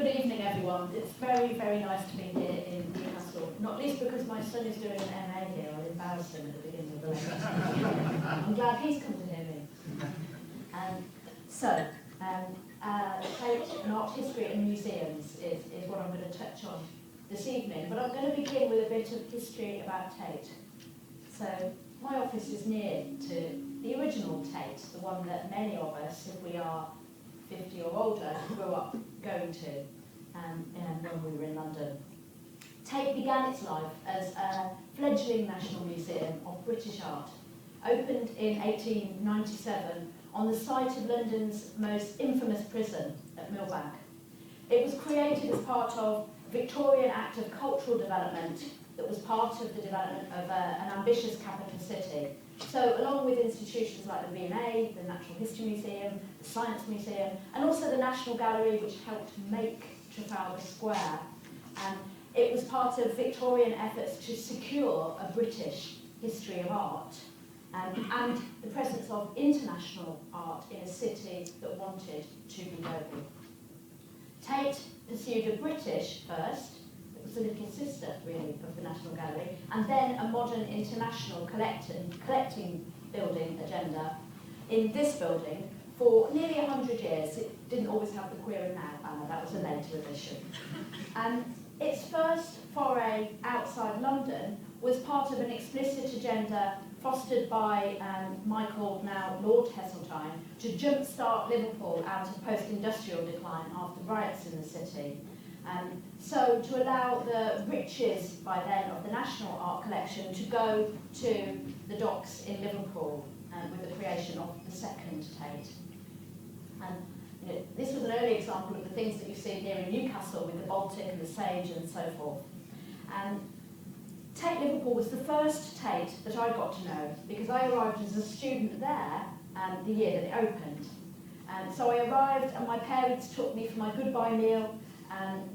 Good evening, everyone. It's very, very nice to be here in Newcastle, not least because my son is doing an MA here. I'll embarrass him at the beginning of the lecture. I'm glad he's come to hear me. Tate and art history and museums is what I'm going to touch on this evening, but I'm going to begin with a bit of history about Tate. So, my office is near to the original Tate, the one that many of us, if we are 50 or older, grew up going to when we were in London. Tate began its life as a fledgling national museum of British art, opened in 1897 on the site of London's most infamous prison at Millbank. It was created as part of a Victorian Act of Cultural Development that was part of the development of an ambitious capital city. So along with institutions like the V&A, the Natural History Museum, the Science Museum, and also the National Gallery, which helped make Trafalgar Square, it was part of Victorian efforts to secure a British history of art and the presence of international art in a city that wanted to be global. Tate pursued a British first, it was a little sister really of the National Gallery, and then a modern international collecting building agenda in this building for nearly 100 years. It didn't always have the queer and now banner, that was a later addition. Its first foray outside London was part of an explicit agenda fostered by Michael, now Lord Heseltine, to jumpstart Liverpool out of post-industrial decline after riots in the city. So to allow the riches by then of the National Art Collection to go to the docks in Liverpool with the creation of the second Tate. This was an early example of the things that you see here in Newcastle with the Baltic and the Sage and so forth. Tate Liverpool was the first Tate that I got to know because I arrived as a student there the year that it opened. So I arrived and my parents took me for my goodbye meal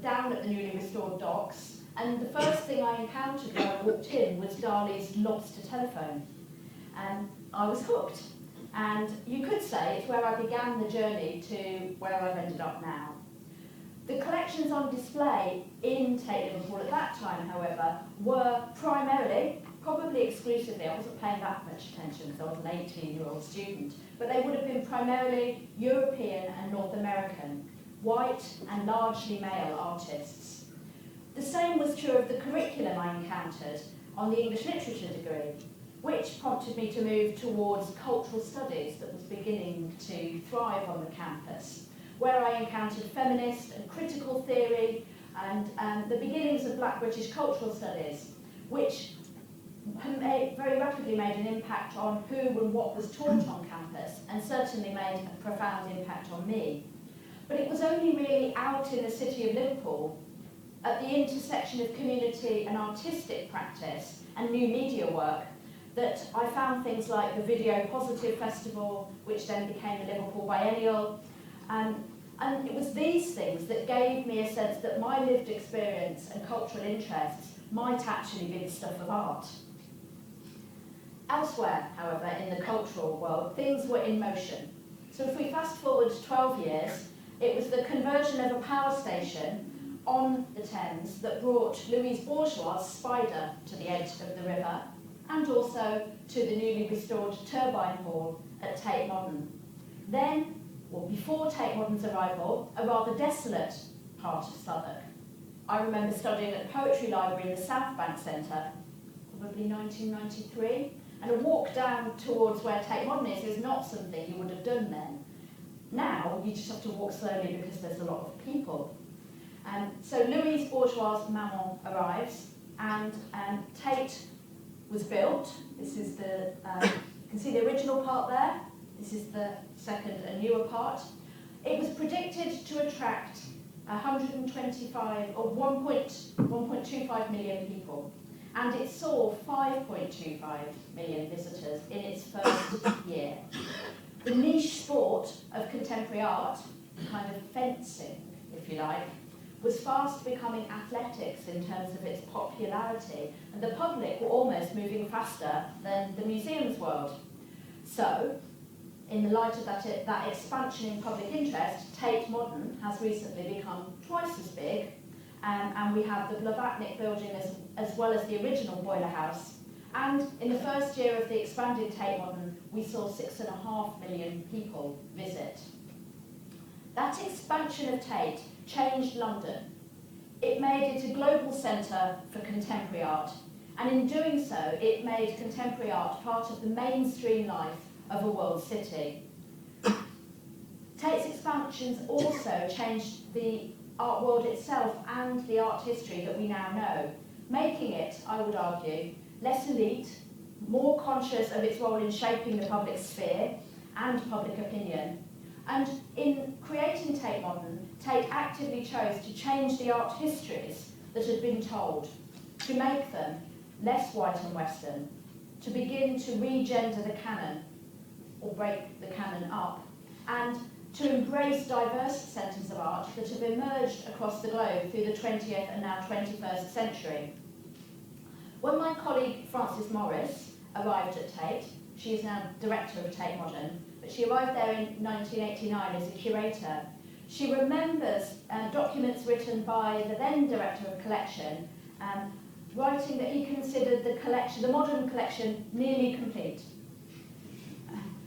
down at the newly restored docks, and the first thing I encountered when I walked in was Darley's lobster telephone. I was hooked, and you could say it's where I began the journey to where I've ended up now. The collections on display in Tate Liverpool at that time, however, were primarily, probably exclusively, I wasn't paying that much attention because I was an 18-year-old student, but they would have been primarily European and North American, white and largely male artists. The same was true of the curriculum I encountered on the English literature degree, which prompted me to move towards cultural studies that was beginning to thrive on the campus, where I encountered feminist and critical theory and the beginnings of Black British cultural studies, which very rapidly made an impact on who and what was taught on campus, and certainly made a profound impact on me. But it was only really out in the city of Liverpool, at the intersection of community and artistic practice and new media work, that I found things like the Video Positive Festival, which then became the Liverpool Biennial, and it was these things that gave me a sense that my lived experience and cultural interests might actually be the stuff of art. Elsewhere, however, in the cultural world, things were in motion. So if we fast forward 12 years, it was the conversion of a power station on the Thames that brought Louise Bourgeois' Spider to the edge of the river, and also to the newly restored turbine hall at Tate Modern. Then, or before Tate Modern's arrival, a rather desolate part of Southwark. I remember studying at the Poetry Library in the South Bank Centre, probably 1993, and a walk down towards where Tate Modern is not something you would have done then. Now, you just have to walk slowly because there's a lot of people. So Louise Bourgeois' Maman arrives, and Tate was built. This is the, you can see the original part there. This is the second and newer part. It was predicted to attract 1.25 million people, and it saw 5.25 million visitors in its first year. The niche sport of contemporary art, kind of fencing, if you like, was fast becoming athletics in terms of its popularity, and the public were almost moving faster than the museums world. So, in the light of that expansion in public interest, Tate Modern has recently become twice as big, and we have the Blavatnik building as well as the original boiler house. And in the first year of the expanded Tate Modern, we saw 6.5 million people visit. That expansion of Tate changed London. It made it a global centre for contemporary art, and in doing so, it made contemporary art part of the mainstream life of a world city. Tate's expansions also changed the art world itself and the art history that we now know, making it, I would argue, less elite, more conscious of its role in shaping the public sphere and public opinion. And in creating Tate Modern, Tate actively chose to change the art histories that had been told, to make them less white and Western, to begin to re-gender the canon, or break the canon up, and to embrace diverse centres of art that have emerged across the globe through the 20th and now 21st century. When my colleague Frances Morris arrived at Tate, she is now director of Tate Modern, but she arrived there in 1989 as a curator. She remembers documents written by the then director of collection, writing that he considered the collection, the modern collection, nearly complete.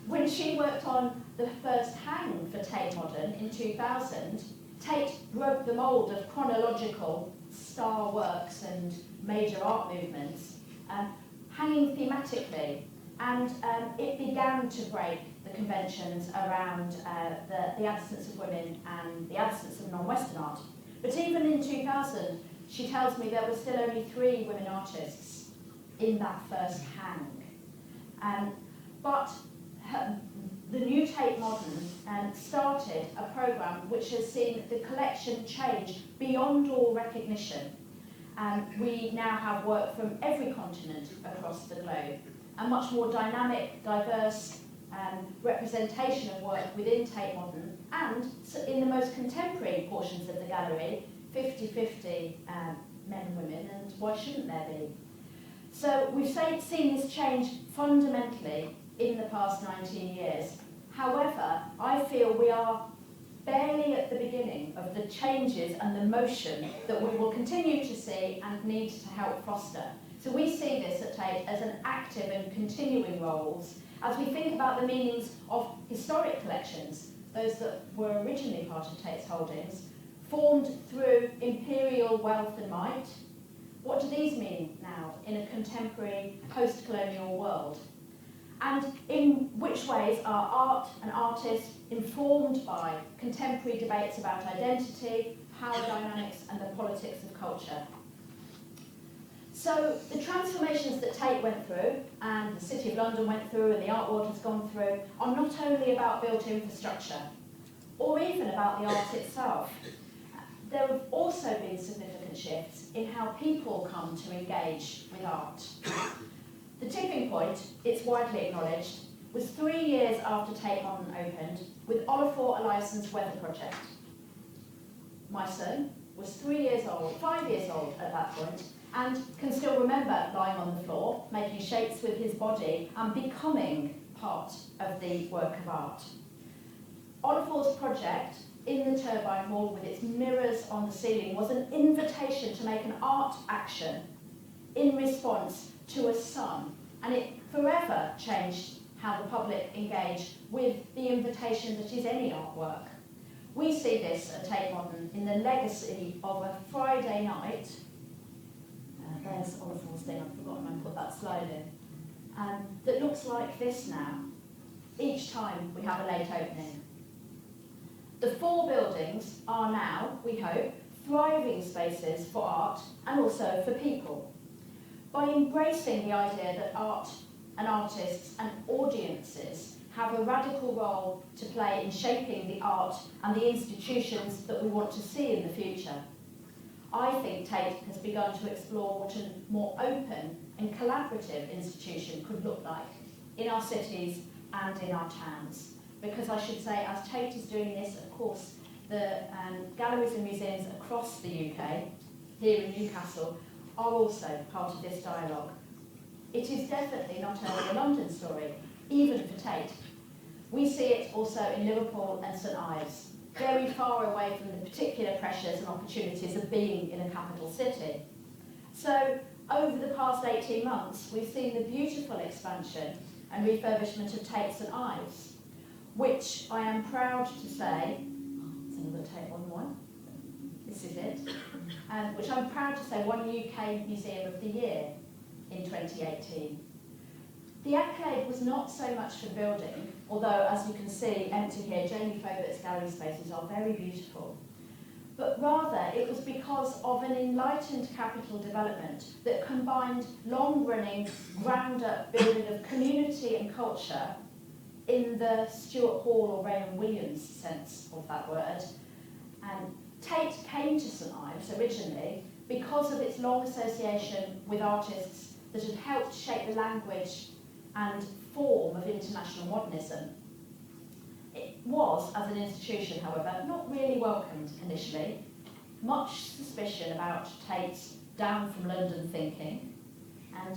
When she worked on the first hang for Tate Modern in 2000, Tate broke the mould of chronological star works and major art movements, hanging thematically, and it began to break the conventions around the absence of women and the absence of non-Western art. But even in 2000, she tells me there were still only 3 women artists in that first hang. But the new Tate Modern started a programme which has seen the collection change beyond all recognition. We now have work from every continent across the globe, a much more dynamic, diverse representation of work within Tate Modern, and in the most contemporary portions of the gallery, 50-50 men and women, and why shouldn't there be? So we've seen this change fundamentally in the past 19 years. However, I feel we are barely at the beginning of the changes and the motion that we will continue to see and need to help foster. So we see this at Tate as an active and continuing roles as we think about the meanings of historic collections, those that were originally part of Tate's holdings, formed through imperial wealth and might. What do these mean now in a contemporary post-colonial world? And in which ways are art and artists informed by contemporary debates about identity, power dynamics, and the politics of culture? So the transformations that Tate went through, and the City of London went through, and the art world has gone through, are not only about built infrastructure, or even about the art itself. There have also been significant shifts in how people come to engage with art. The tipping point, it's widely acknowledged, was 3 years after Tate Modern opened with Olafur Eliasson's Weather Project. My son was 5 years old at that point, and can still remember lying on the floor, making shapes with his body and becoming part of the work of art. Olafur's project in the Turbine Hall with its mirrors on the ceiling was an invitation to make an art action in response to a sun, and it forever changed how the public engage with the invitation that is any artwork. We see this at Tate Modern in the legacy of a Friday night. There's Olafur's thing, I've forgotten I put that slide in. That looks like this now, each time we have a late opening. The 4 buildings are now, we hope, thriving spaces for art and also for people. By embracing the idea that art and artists and audiences have a radical role to play in shaping the art and the institutions that we want to see in the future, I think Tate has begun to explore what a more open and collaborative institution could look like in our cities and in our towns. Because I should say, as Tate is doing this, of course, the galleries and museums across the UK, here in Newcastle, are also part of this dialogue. It is definitely not only a London story, even for Tate. We see it also in Liverpool and St Ives, very far away from the particular pressures and opportunities of being in a capital city. So, over the past 18 months, we've seen the beautiful expansion and refurbishment of Tate St Ives, which I am proud to say, it's another Tate Modern one, this is it, which I'm proud to say won UK Museum of the Year in 2018. The accolade was not so much for building, although as you can see empty here, Jamie Fogart's gallery spaces are very beautiful, but rather it was because of an enlightened capital development that combined long-running, ground-up building of community and culture in the Stuart Hall or Raymond Williams sense of that word. And Tate came to St Ives originally because of its long association with artists that had helped shape the language and form of international modernism. It was, as an institution, however, not really welcomed initially. Much suspicion about Tate's down from London thinking, and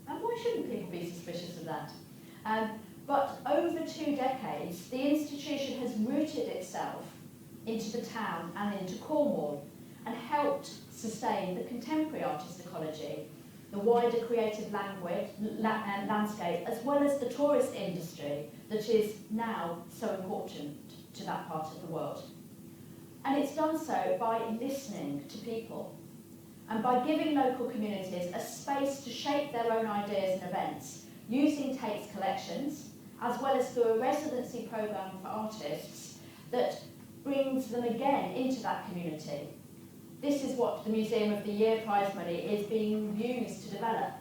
why shouldn't people be suspicious of that? But over 2 decades, the institution has rooted itself into the town and into Cornwall, and helped sustain the contemporary artist ecology, the wider creative landscape, as well as the tourist industry that is now so important to that part of the world. And it's done so by listening to people and by giving local communities a space to shape their own ideas and events, using Tate's collections, as well as through a residency programme for artists that brings them again into that community. This is what the Museum of the Year prize money is being used to develop.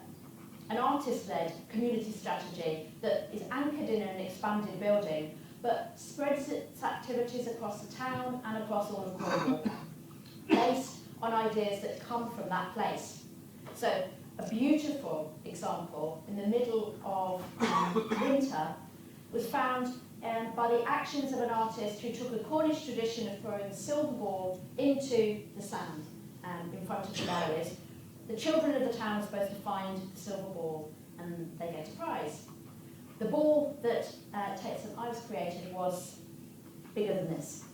An artist-led community strategy that is anchored in an expanded building, but spreads its activities across the town and across all of Cornwall, based on ideas that come from that place. So, a beautiful example in the middle of winter was found by the actions of an artist who took a Cornish tradition of throwing a silver ball into the sand in front of the galleries. The children of the town were supposed to find the silver ball and they get a prize. The ball that Tate St Ives created was bigger than this.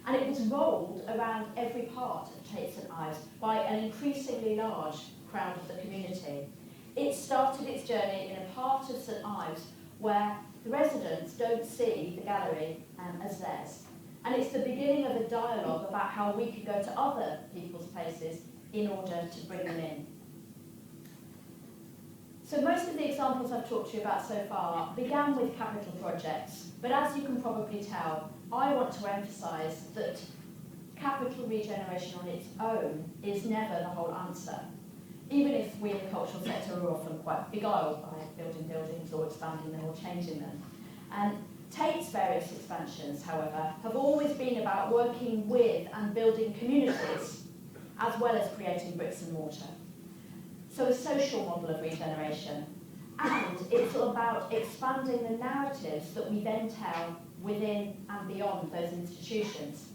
And it was rolled around every part of Tate St Ives by an increasingly large crowd of the community. It started its journey in a part of St Ives where the residents don't see the gallery as theirs. And it's the beginning of a dialogue about how we could go to other people's places in order to bring them in. So most of the examples I've talked to you about so far began with capital projects, but as you can probably tell, I want to emphasise that capital regeneration on its own is never the whole answer, even if we in the cultural sector are often quite beguiled by building buildings or expanding them or changing them. And Tate's various expansions, however, have always been about working with and building communities, as well as creating bricks and mortar. So a social model of regeneration. And it's about expanding the narratives that we then tell within and beyond those institutions.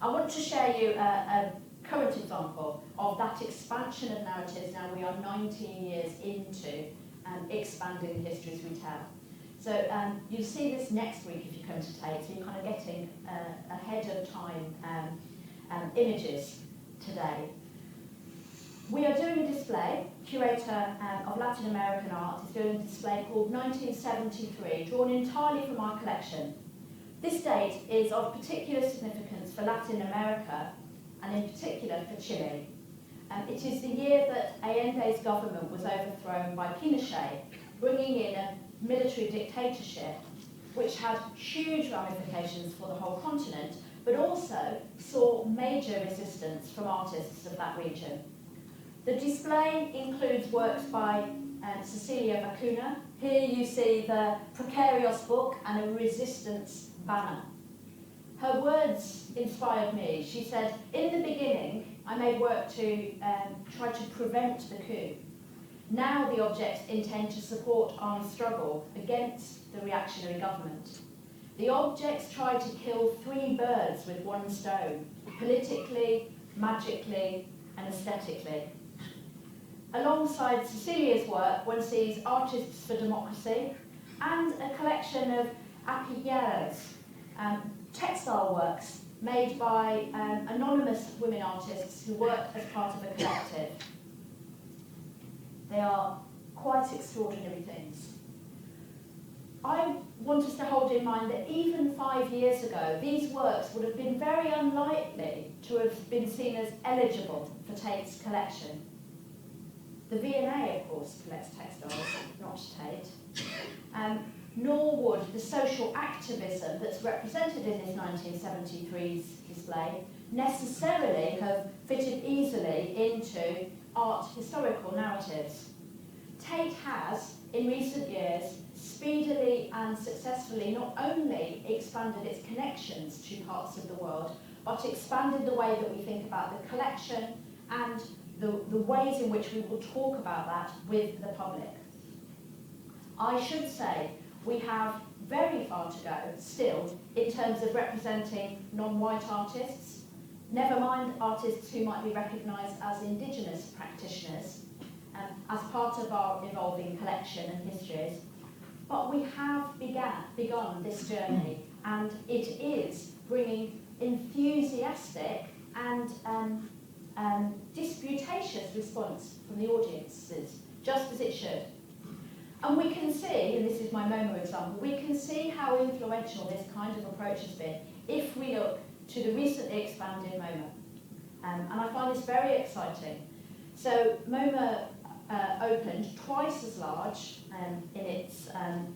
I want to share you a current example of that expansion of narratives. Now we are 19 years into expanding the histories we tell. So you'll see this next week if you come to Tate, so you're kind of getting ahead of time images today. We are doing a display. Curator of Latin American art is doing a display called 1973, drawn entirely from our collection. This date is of particular significance for Latin America, and in particular for Chile. It is the year that Allende's government was overthrown by Pinochet, bringing in a military dictatorship, which had huge ramifications for the whole continent, but also saw major resistance from artists of that region. The display includes works by Cecilia Vacuna. Here you see the Precarious book and a resistance banner. Her words inspired me. She said, "In the beginning, I made work to try to prevent the coup. Now the objects intend to support armed struggle against the reactionary government. The objects try to kill 3 birds with 1 stone, politically, magically, and aesthetically." Alongside Cecilia's work, one sees Artists for Democracy and a collection of apilleros, textile works made by anonymous women artists who work as part of a collective. They are quite extraordinary things. I want us to hold in mind that even 5 years ago, these works would have been very unlikely to have been seen as eligible for Tate's collection. The V&A, of course, collects textiles, not Tate. Nor would the social activism that's represented in this 1973 display necessarily have fitted easily into art historical narratives. Tate has, in recent years, speedily and successfully not only expanded its connections to parts of the world, but expanded the way that we think about the collection and the ways in which we will talk about that with the public. I should say we have very far to go still in terms of representing non-white artists, never mind artists who might be recognised as indigenous practitioners as part of our evolving collection and histories. But we have begun this journey, and it is bringing enthusiastic and disputatious response from the audiences, just as it should. And we can see, and this is my MoMA example, we can see how influential this kind of approach has been if we look to the recently expanded MoMA. And I find this very exciting. So MoMA opened twice as large in its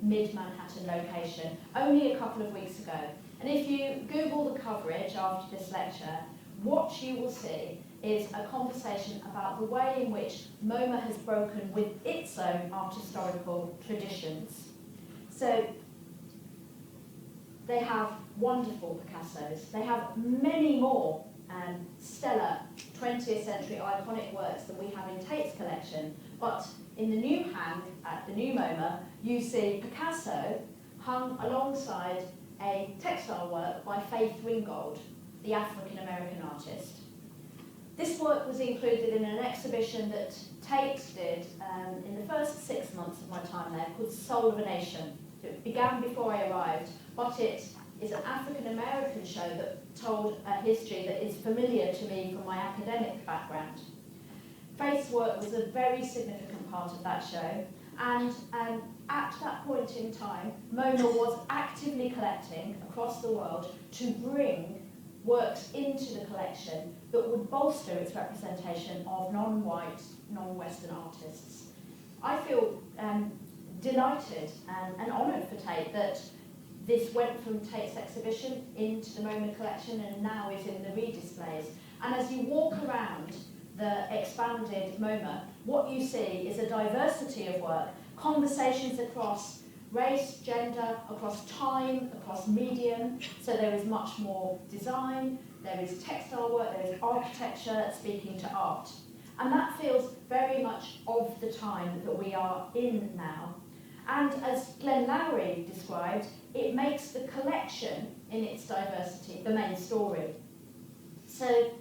mid-Manhattan location only a couple of weeks ago. And if you Google the coverage after this lecture, what you will see is a conversation about the way in which MoMA has broken with its own art historical traditions. So they have wonderful Picassos. They have many more stellar 20th century iconic works that we have in Tate's collection. But in the new hang at the new MoMA, you see Picasso hung alongside a textile work by Faith Ringgold, the African-American artist. This work was included in an exhibition that Tate did in the first 6 months of my time there, called Soul of a Nation. It began before I arrived, but it is an African-American show that told a history that is familiar to me from my academic background. Faith's work was a very significant part of that show, and at that point in time, MoMA was actively collecting across the world to bring works into the collection that would bolster its representation of non-white, non-Western artists. I feel delighted and honoured for Tate that this went from Tate's exhibition into the MoMA collection and now is in the redisplays. And as you walk around the expanded MoMA, what you see is a diversity of work, conversations across race, gender, across time, across medium. So there is much more design, there is textile work, there is architecture speaking to art. And that feels very much of the time that we are in now. And as Glenn Lowry described, it makes the collection in its diversity the main story. So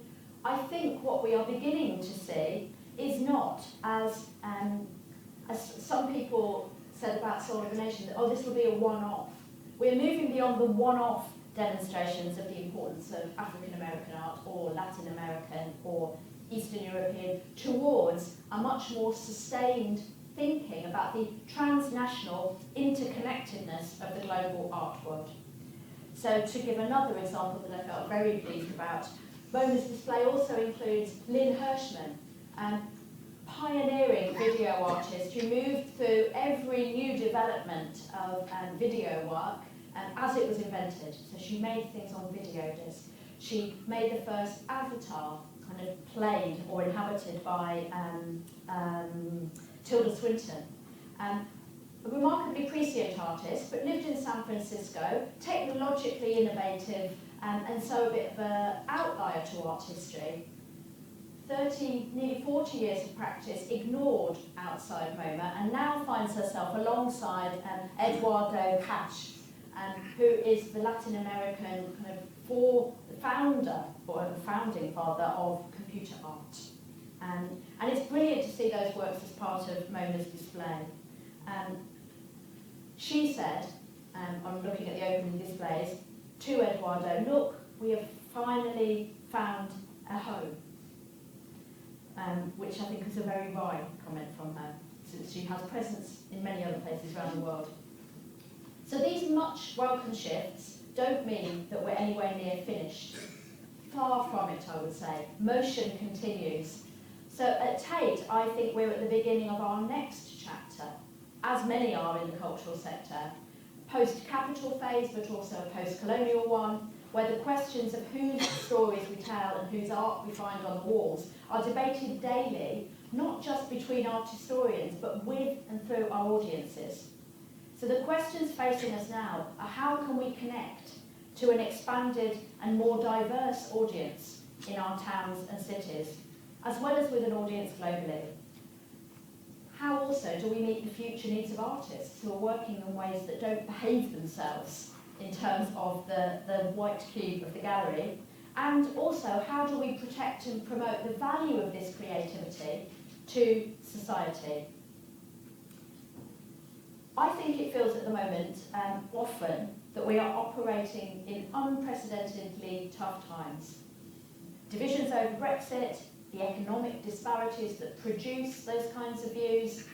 I think what we are beginning to see is not, as some people said about Soul of a Nation, that, oh, this will be a one-off. We're moving beyond the one-off demonstrations of the importance of African American art or Latin American or Eastern European towards a much more sustained thinking about the transnational interconnectedness of the global art world. So to give another example that I felt very pleased about, MoMA's display also includes Lynn Hirschman, pioneering video artist who moved through every new development of video work as it was invented. So she made things on video disc. She made the first avatar kind of played or inhabited by Tilda Swinton. A remarkably prescient artist, but lived in San Francisco, technologically innovative, and so a bit of an outlier to art history. Nearly 40 years of practice, ignored outside MoMA, and now finds herself alongside Eduardo Hatch, who is the Latin American kind of founder or the founding father of computer art. And it's brilliant to see those works as part of MoMA's display. She said, I'm looking at the opening displays, to Eduardo, look, we have finally found a home, which I think is a very wise comment from her, since she has presence in many other places around the world. So these much welcome shifts don't mean that we're anywhere near finished. Far from it, I would say. Motion continues. So at Tate, I think we're at the beginning of our next chapter, as many are in the cultural sector. Post-capital phase, but also a post-colonial one, where the questions of whose stories we tell and whose art we find on the walls are debated daily, not just between art historians, but with and through our audiences. So the questions facing us now are how can we connect to an expanded and more diverse audience in our towns and cities, as well as with an audience globally? How also do we meet the future needs of artists who are working in ways that don't behave themselves in terms of the white cube of the gallery? And also, how do we protect and promote the value of this creativity to society? I think it feels at the moment often that we are operating in unprecedentedly tough times. Divisions over Brexit, the economic disparities that produce those kinds of views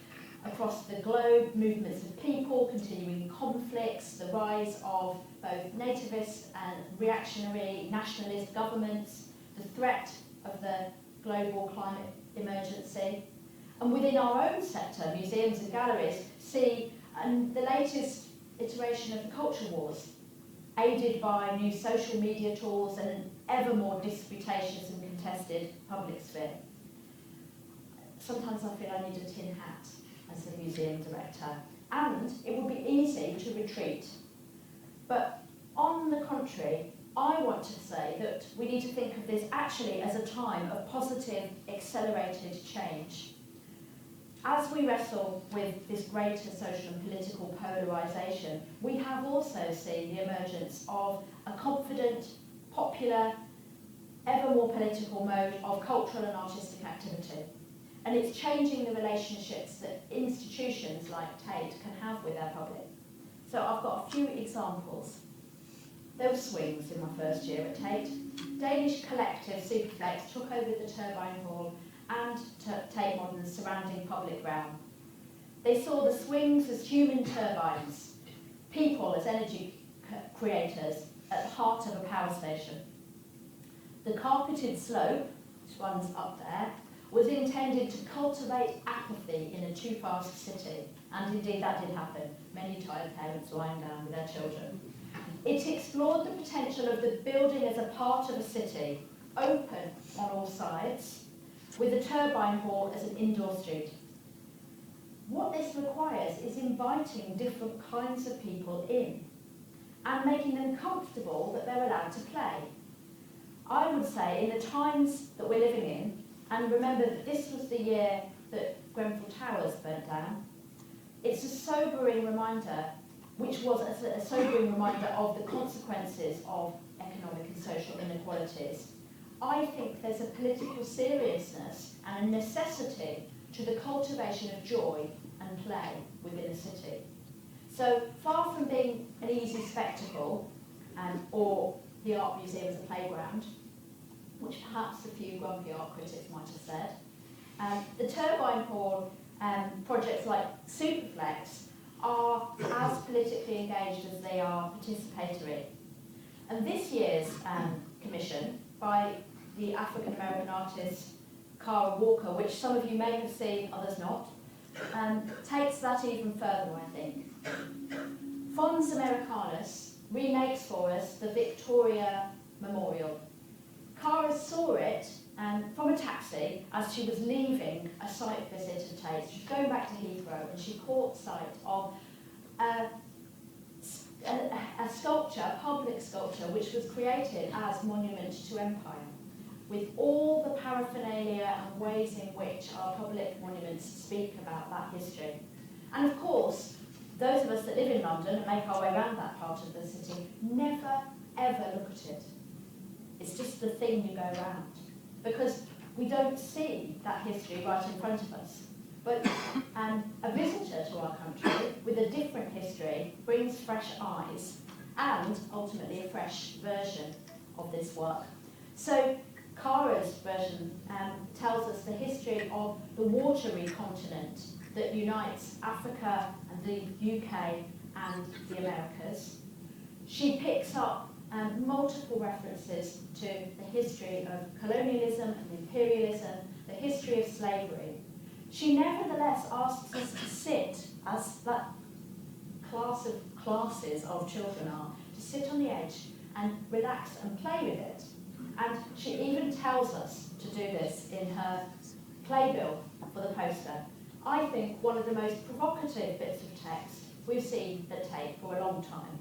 across the globe, movements of people, continuing conflicts, the rise of both nativist and reactionary nationalist governments, the threat of the global climate emergency. And within our own sector, museums and galleries see the latest iteration of the culture wars, aided by new social media tools and an ever more disputatious and contested public sphere. Sometimes I feel I need a tin hat as a museum director, and it would be easy to retreat. But on the contrary, I want to say that we need to think of this actually as a time of positive, accelerated change. As we wrestle with this greater social and political polarisation, we have also seen the emergence of a confident, popular, ever more political mode of cultural and artistic activity. And it's changing the relationships that institutions like Tate can have with their public. So I've got a few examples. There were swings in my first year at Tate. Danish collective Superflex took over the Turbine Hall and Tate Modern's surrounding public ground. They saw the swings as human turbines, people as energy creators at the heart of a power station. The carpeted slope, which runs up there, was intended to cultivate apathy in a too-fast city, and indeed that did happen. Many tired parents lying down with their children. It explored the potential of the building as a part of a city, open on all sides, with the turbine hall as an indoor street. What this requires is inviting different kinds of people in and making them comfortable that they're allowed to play. I would say in the times that we're living in, and remember that this was the year that Grenfell Towers burnt down, it's a sobering reminder, which was a sobering reminder of the consequences of economic and social inequalities. I think there's a political seriousness and a necessity to the cultivation of joy and play within a city. So far from being an easy spectacle or the art museum as a playground, which perhaps a few grumpy art critics might have said, the Turbine Hall projects like Superflex are as politically engaged as they are participatory. And this year's commission by the African-American artist Cara Walker, which some of you may have seen, others not, takes that even further, I think. Fons Americanus remakes for us the Victoria Memorial. Cara saw it from a taxi as she was leaving a site visit at Tate. She was going back to Heathrow and she caught sight of a sculpture, a public sculpture, which was created as monument to empire, with all the paraphernalia and ways in which our public monuments speak about that history. And of course, those of us that live in London and make our way around that part of the city never, ever look at it. It's just the thing you go around, because we don't see that history right in front of us. But a visitor to our country with a different history brings fresh eyes and ultimately a fresh version of this work. So Cara's version tells us the history of the watery continent that unites Africa and the UK and the Americas. She picks up multiple references to the history of colonialism and imperialism, the history of slavery. She nevertheless asks us to sit, as that class of classes of children are, to sit on the edge and relax and play with it. And she even tells us to do this in her playbill for the poster. I think one of the most provocative bits of text we've seen at Tate for a long time.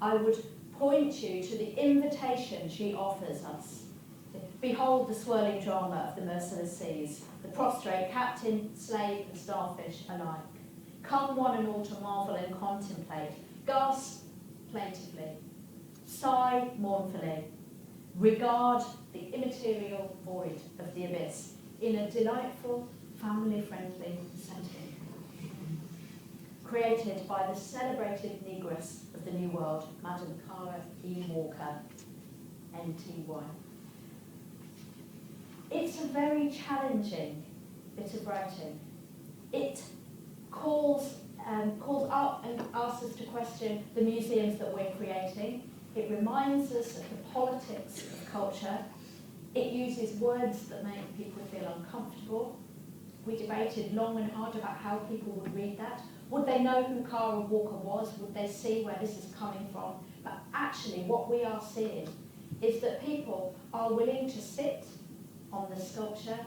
I would point you to the invitation she offers us. Behold the swirling drama of the merciless seas, the prostrate captain, slave and starfish alike. Come one and all to marvel and contemplate, gasp plaintively, sigh mournfully, regard the immaterial void of the abyss in a delightful, family-friendly setting, created by the celebrated negress of the New World, Madam Cara E. Walker, NTY. It's a very challenging bit of writing. It calls up and asks us to question the museums that we're creating. It reminds us of the politics of culture. It uses words that make people feel uncomfortable. We debated long and hard about how people would read that. Would they know who Cara Walker was? Would they see where this is coming from? But actually what we are seeing is that people are willing to sit on the sculpture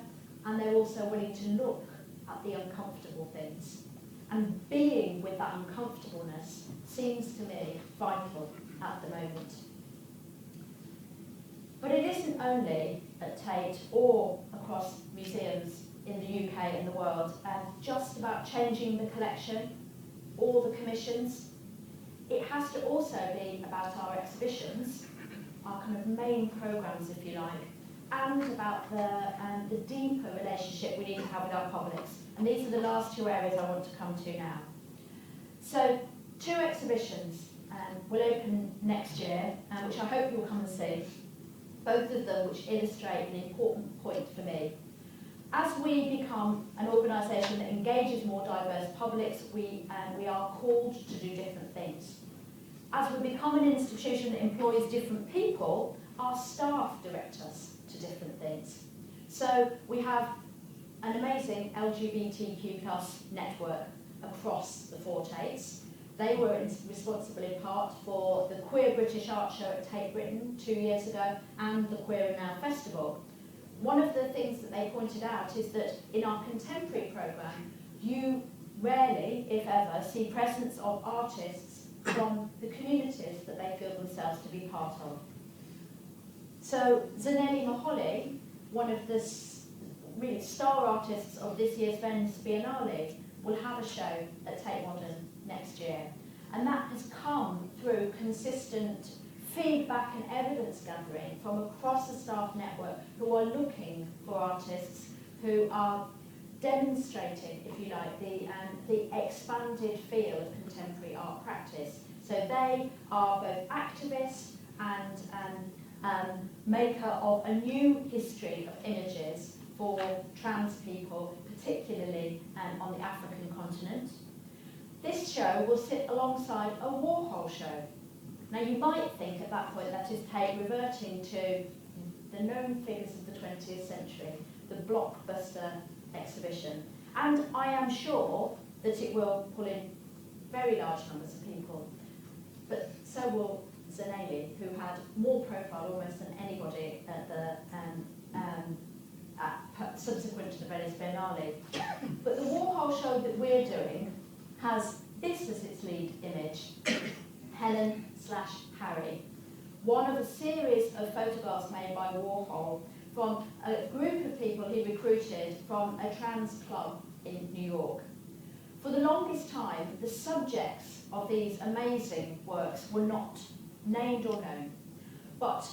and they're also willing to look at the uncomfortable things. And being with that uncomfortableness seems to me vital at the moment. But it isn't only at Tate or across museums in the UK and the world just about changing the collection or the commissions. It has to also be about our exhibitions, our kind of main programmes, if you like, and about the deeper relationship we need to have with our publics. And these are the last two areas I want to come to now. So, two exhibitions will open next year, which I hope you'll come and see, both of them which illustrate an important point for me. As we become an organisation that engages more diverse publics, we are called to do different things. As we become an institution that employs different people, our staff direct us to different things. So we have an amazing LGBTQ+ network across the four Tates. They were responsible in part for the Queer British Art Show at Tate Britain 2 years ago and the Queer and Now Festival. One of the things that they pointed out is that in our contemporary programme, you rarely, if ever, see presence of artists from the communities that they feel themselves to be part of. So Zanelli Maholi, one of the really star artists of this year's Venice Biennale, will have a show at Tate Modern next year. And that has come through consistent feedback and evidence gathering from across the staff network who are looking for artists who are demonstrating, if you like, the expanded field of contemporary art practice. So they are both activists and maker of a new history of images for trans people, particularly on the African continent. This show will sit alongside a Warhol show. Now you might think at that point that is Tate reverting to the known figures of the 20th century, the blockbuster exhibition. And I am sure that it will pull in very large numbers of people. But so will Zanelli, who had more profile almost than anybody at the subsequent to the Venice Biennale. But the Warhol show that we're doing has this as its lead image, Helen/Harry, one of a series of photographs made by Warhol from a group of people he recruited from a trans club in New York. For the longest time, the subjects of these amazing works were not named or known, but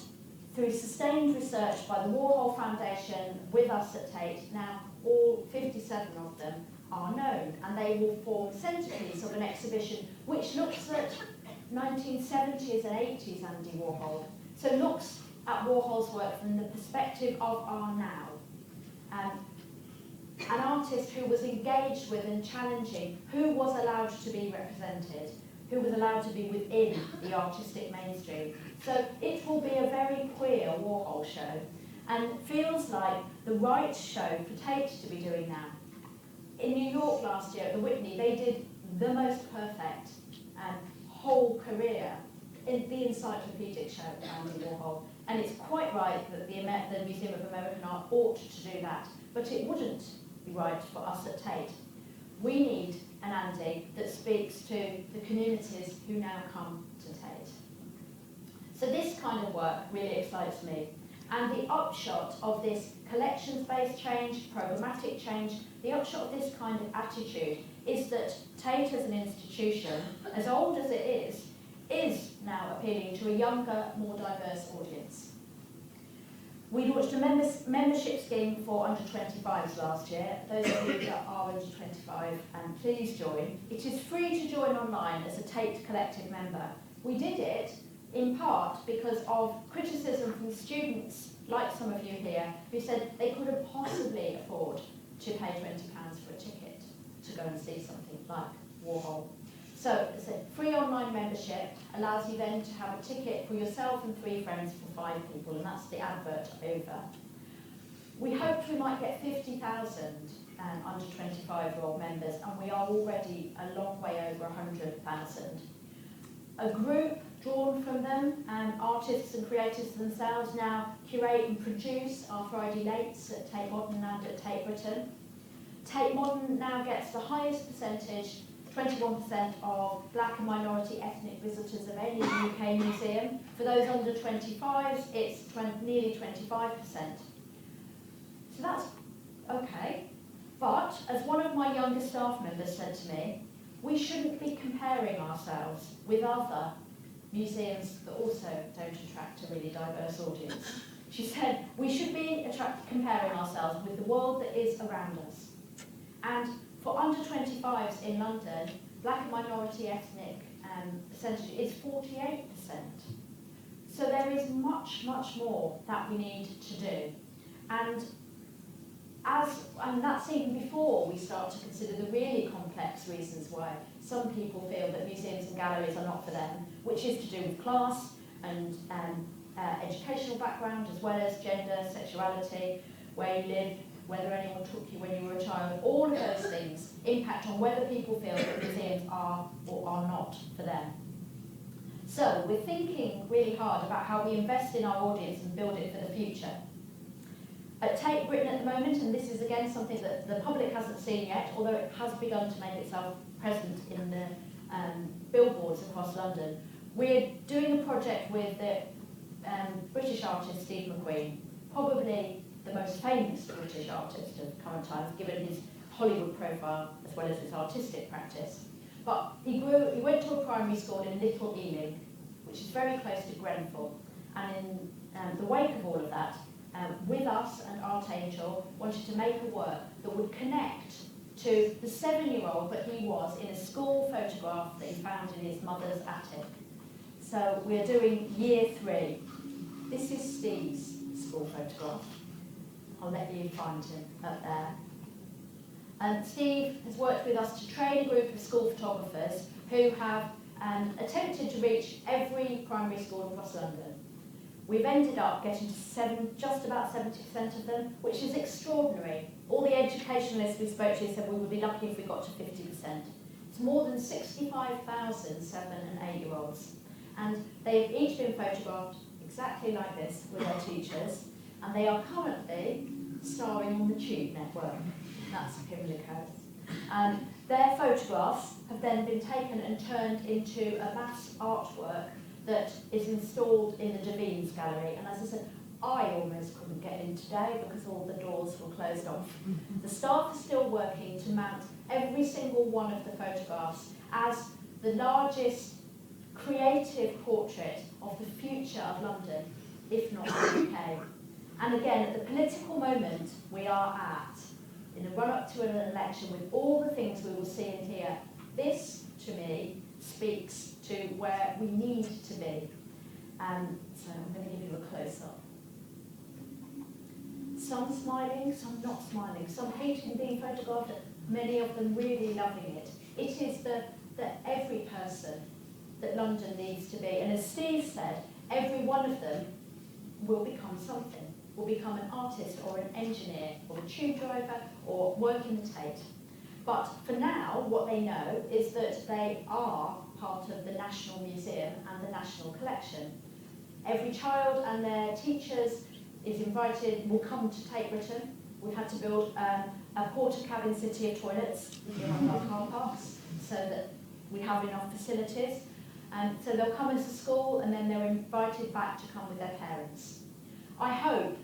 through sustained research by the Warhol Foundation with us at Tate, now all 57 of them are known, and they will form the centrepiece of an exhibition which looks at 1970s and 80s Andy Warhol. So looks at Warhol's work from the perspective of our now. An artist who was engaged with and challenging who was allowed to be represented, who was allowed to be within the artistic mainstream. So it will be a very queer Warhol show, and feels like the right show for Tate to be doing now. In New York last year at the Whitney, they did the most perfect whole career in the encyclopedic show of Andy Warhol. And it's quite right that the Museum of American Art ought to do that, but it wouldn't be right for us at Tate. We need an Andy that speaks to the communities who now come to Tate. So this kind of work really excites me. And the upshot of this collections-based change, programmatic change, the upshot of this kind of attitude is that Tate as an institution, as old as it is now appealing to a younger, more diverse audience. We launched a membership scheme for under-25s last year. Those of you that are under 25, please join. It is free to join online as a Tate Collective member. We did it in part because of criticism from students, like some of you here, who said they couldn't possibly afford to pay £20 for a ticket to go and see something like Warhol. So it's a free online membership, allows you then to have a ticket for yourself and 3 friends for 5 people, and that's the advert over. We hoped we might get 50,000 under 25-year-old members, and we are already a long way over 100,000. A group drawn from them, artists and creators themselves, now curate and produce our Friday Lates at Tate Modern and at Tate Britain. Tate Modern now gets the highest percentage, 21% of black and minority ethnic visitors of any UK museum. For those under 25s, it's nearly 25%. So that's okay. But, as one of my younger staff members said to me, we shouldn't be comparing ourselves with other museums that also don't attract a really diverse audience. She said, we should be comparing ourselves with the world that is around us. And for under 25s in London, black and minority ethnic percentage is 48%. So there is much, much more that we need to do. And that's even before we start to consider the really complex reasons why some people feel that museums and galleries are not for them, which is to do with class and educational background, as well as gender, sexuality, where you live, whether anyone took you when you were a child. All of those things impact on whether people feel that museums are or are not for them. So we're thinking really hard about how we invest in our audience and build it for the future. At Tate Britain at the moment, and this is again something that the public hasn't seen yet, although it has begun to make itself present in the billboards across London, we're doing a project with the British artist Steve Mcqueen, probably the most famous British artist of current times, given his Hollywood profile as well as his artistic practice. But he went to a primary school in Little Ealing, which is very close to Grenfell, and in the wake of all of that, with us and Art Angel, wanted to make a work that would connect to the 7-year-old that he was in a school photograph that he found in his mother's attic. So we're doing year 3. This is Steve's school photograph. I'll let you find him up there. Steve has worked with us to train a group of school photographers who have attempted to reach every primary school across London. We've ended up getting to just about 70% of them, which is extraordinary. All the educationalists we spoke to said we would be lucky if we got to 50%. It's more than 65,000 7- and 8-year-olds. And they've each been photographed exactly like this with their teachers, and they are currently starring on the Tube network. That's Pimlico. Their photographs have then been taken and turned into a mass artwork that is installed in the Devines Gallery. And as I said, I almost couldn't get in today because all the doors were closed off. The staff are still working to mount every single one of the photographs as the largest creative portrait of the future of London. if not the UK. And again, at the political moment we are at, in the run-up to an election, with all the things we will see and hear, this, to me, speaks to where we need to be. So I'm going to give you a close-up. Some smiling, some not smiling, some hating being photographed, many of them really loving it. It is the every person that London needs to be. And as Steve said, every one of them will become something, will become an artist or an engineer or a tube driver or work in the Tate. But for now, what they know is that they are part of the National Museum and the National Collection. Every child and their teachers is invited, will come to Tate Britain. We've had to build a porta cabin city of toilets in our car parks so that we have enough facilities. So they'll come into school and then they're invited back to come with their parents. I hope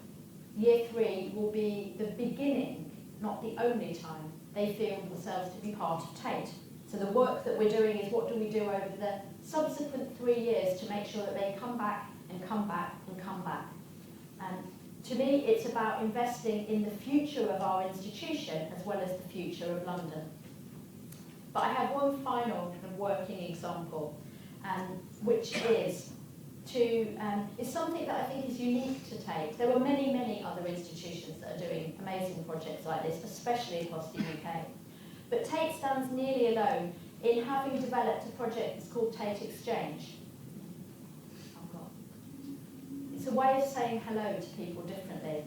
year 3 will be the beginning, not the only time, they feel themselves to be part of Tate. So the work that we're doing is what do we do over the subsequent 3 years to make sure that they come back and come back and come back. To me, it's about investing in the future of our institution as well as the future of London. But I have one final kind of working example, which is something that I think is unique to Tate. There are many, many other institutions that are doing amazing projects like this, especially across the UK. But Tate stands nearly alone in having developed a project that's called Tate Exchange. It's a way of saying hello to people differently.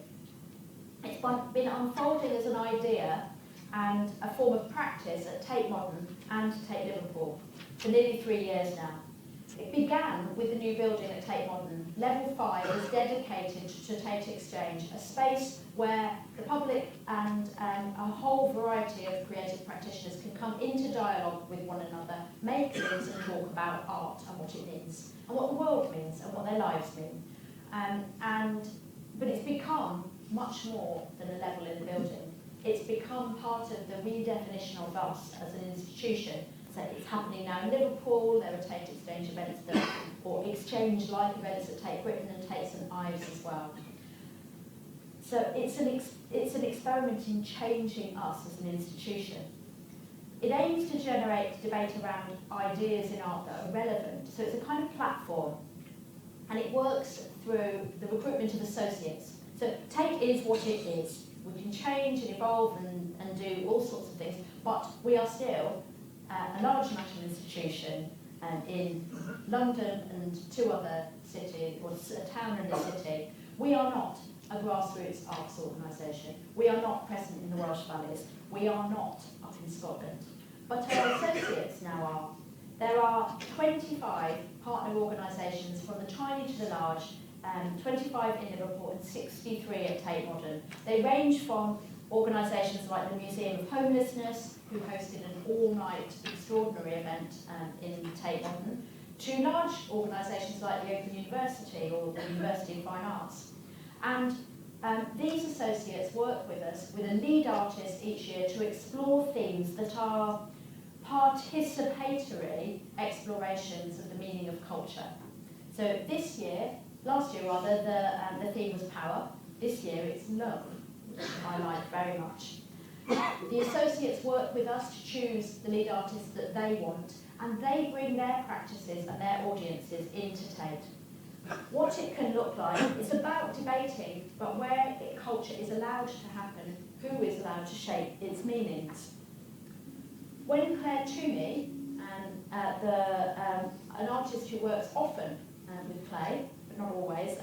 It's been unfolding as an idea and a form of practice at Tate Modern and Tate Liverpool for nearly 3 years now. It began with the new building at Tate Modern. Level 5 is dedicated to Tate Exchange, a space where the public and a whole variety of creative practitioners can come into dialogue with one another, make things and talk about art and what it means, and what the world means and what their lives mean. But it's become much more than a level in the building. It's become part of the redefinition of us as an institution. So it's happening now in Liverpool. There are Tate Exchange events or exchange-like events at Tate Britain and Tate St Ives as well. So it's an experiment in changing us as an institution. It aims to generate debate around ideas in art that are relevant. So it's a kind of platform. And it works through the recruitment of associates. So Tate is what it is. We can change and evolve and do all sorts of things, but we are still a large national institution in London and 2 other cities, or a town and a city. We are not a grassroots arts organisation. We are not present in the Welsh Valleys. We are not up in Scotland. But our associates now are. There are 25 partner organisations from the tiny to the large, 25 in Liverpool and 63 at Tate Modern. They range from organisations like the Museum of Homelessness, who hosted an all-night extraordinary event in Tate Modern, to large organisations like the Open University or the University of Fine Arts. And these associates work with us with a lead artist each year to explore themes that are participatory explorations of the meaning of culture. So last year rather, the theme was power. This year it's love, which I like very much. The associates work with us to choose the lead artists that they want, and they bring their practices and their audiences into Tate. What it can look like is about debating, but where culture is allowed to happen, who is allowed to shape its meanings. When Claire Toomey, an artist who works often with clay, but not always,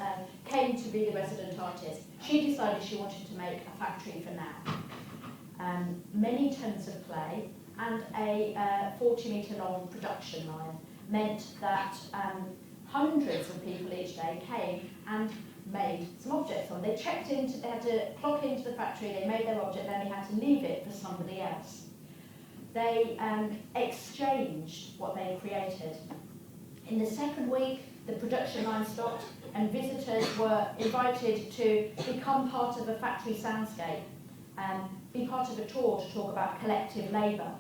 came to be the resident artist, she decided she wanted to make a factory for now. Many tons of clay and a 40-metre long production line meant that hundreds of people each day came and made some objects on. They had to clock into the factory, they made their object, then they had to leave it for somebody else. They exchanged what they created. In the second week, the production line stopped and visitors were invited to become part of a factory soundscape and be part of a tour to talk about collective labour.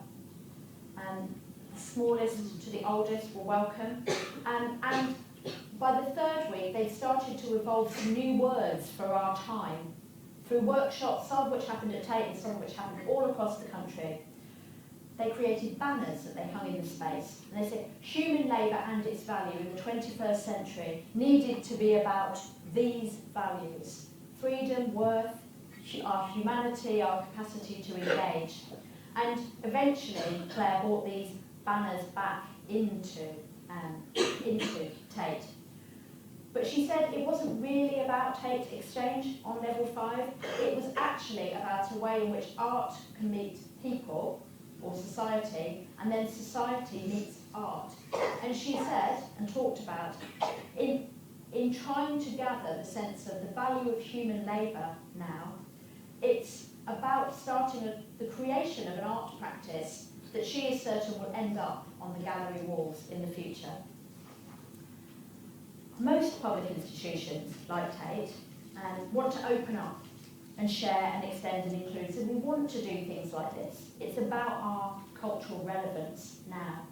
The smallest to the oldest were welcome. And By the third week, they started to evolve some new words for our time through workshops, some of which happened at Tate and some of which happened all across the country. They created banners that they hung in the space. And they said, human labour and its value in the 21st century needed to be about these values: freedom, worth, our humanity, our capacity to engage. And eventually, Claire brought these banners back into Tate. But she said it wasn't really about Tate Exchange on level 5. It was actually about a way in which art can meet people or society, and then society meets art. And she said and talked about in trying to gather the sense of the value of human labour now, it's about starting the creation of an art practice that she is certain will end up on the gallery walls in the future. Most public institutions, like Tate, want to open up and share and extend and include. So we want to do things like this. It's about our cultural relevance now.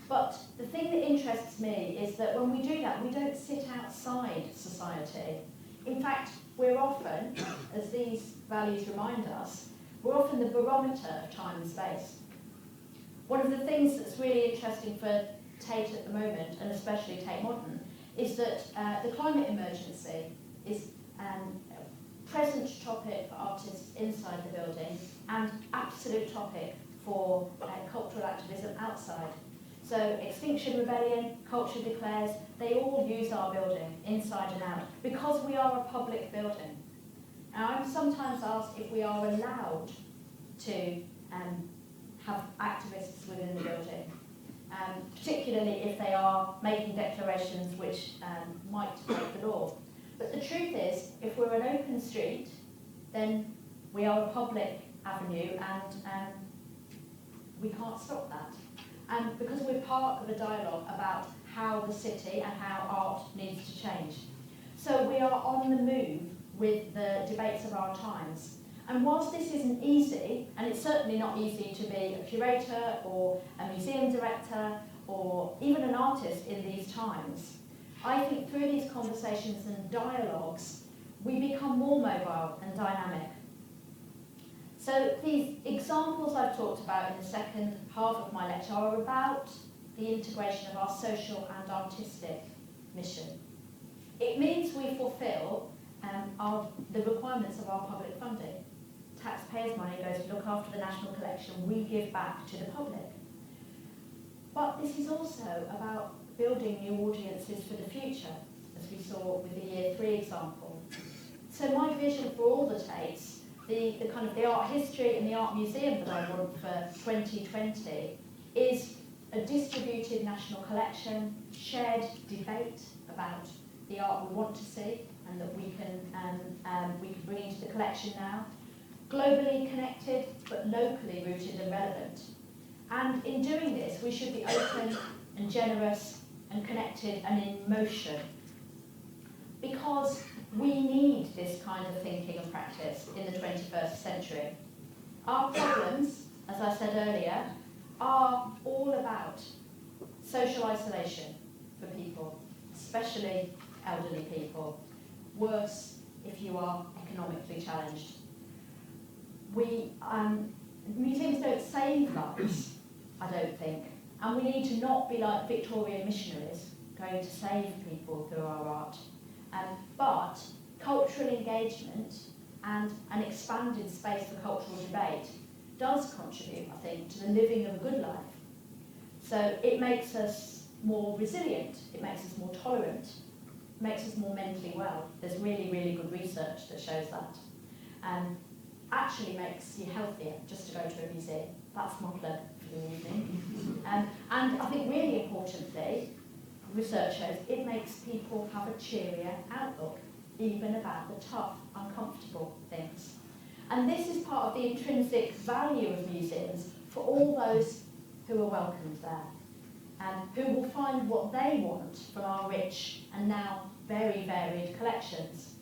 But the thing that interests me is that when we do that, we don't sit outside society. In fact, we're often, as these values remind us, we're often the barometer of time and space. One of the things that's really interesting for Tate at the moment, and especially Tate Modern, is that the climate emergency is a present topic for artists inside the building and absolute topic for cultural activism outside. So Extinction Rebellion, Culture Declares, they all use our building inside and out because we are a public building. Now I'm sometimes asked if we are allowed to have activists within the building. Particularly if they are making declarations which might break the law. But the truth is, if we're an open street, then we are a public avenue and we can't stop that. And because we're part of a dialogue about how the city and how art needs to change. So we are on the move with the debates of our times. And whilst this isn't easy, and it's certainly not easy to be a curator or a museum director or even an artist in these times, I think through these conversations and dialogues, we become more mobile and dynamic. So these examples I've talked about in the second half of my lecture are about the integration of our social and artistic mission. It means we fulfil the requirements of our public funding. Taxpayers' money goes to look after the national collection, we give back to the public. But this is also about building new audiences for the future, as we saw with the Year 3 example. So my vision for all the Tates, the kind of the art history and the art museum that I want for 2020 is a distributed national collection, shared debate about the art we want to see and that we can bring into the collection now. Globally connected, but locally rooted and relevant. And in doing this, we should be open and generous and connected and in motion. Because we need this kind of thinking and practice in the 21st century. Our problems, as I said earlier, are all about social isolation for people, especially elderly people. Worse if you are economically challenged. Museums don't save lives, I don't think, and we need to not be like Victorian missionaries going to save people through our art. But cultural engagement and an expanded space for cultural debate does contribute, I think, to the living of a good life. So it makes us more resilient, it makes us more tolerant, it makes us more mentally well. There's really, really good research that shows that. Actually makes you healthier just to go to a museum. That's my plug for the evening. And I think really importantly, research shows it makes people have a cheerier outlook, even about the tough, uncomfortable things. And this is part of the intrinsic value of museums for all those who are welcomed there, and who will find what they want from our rich and now very varied collections.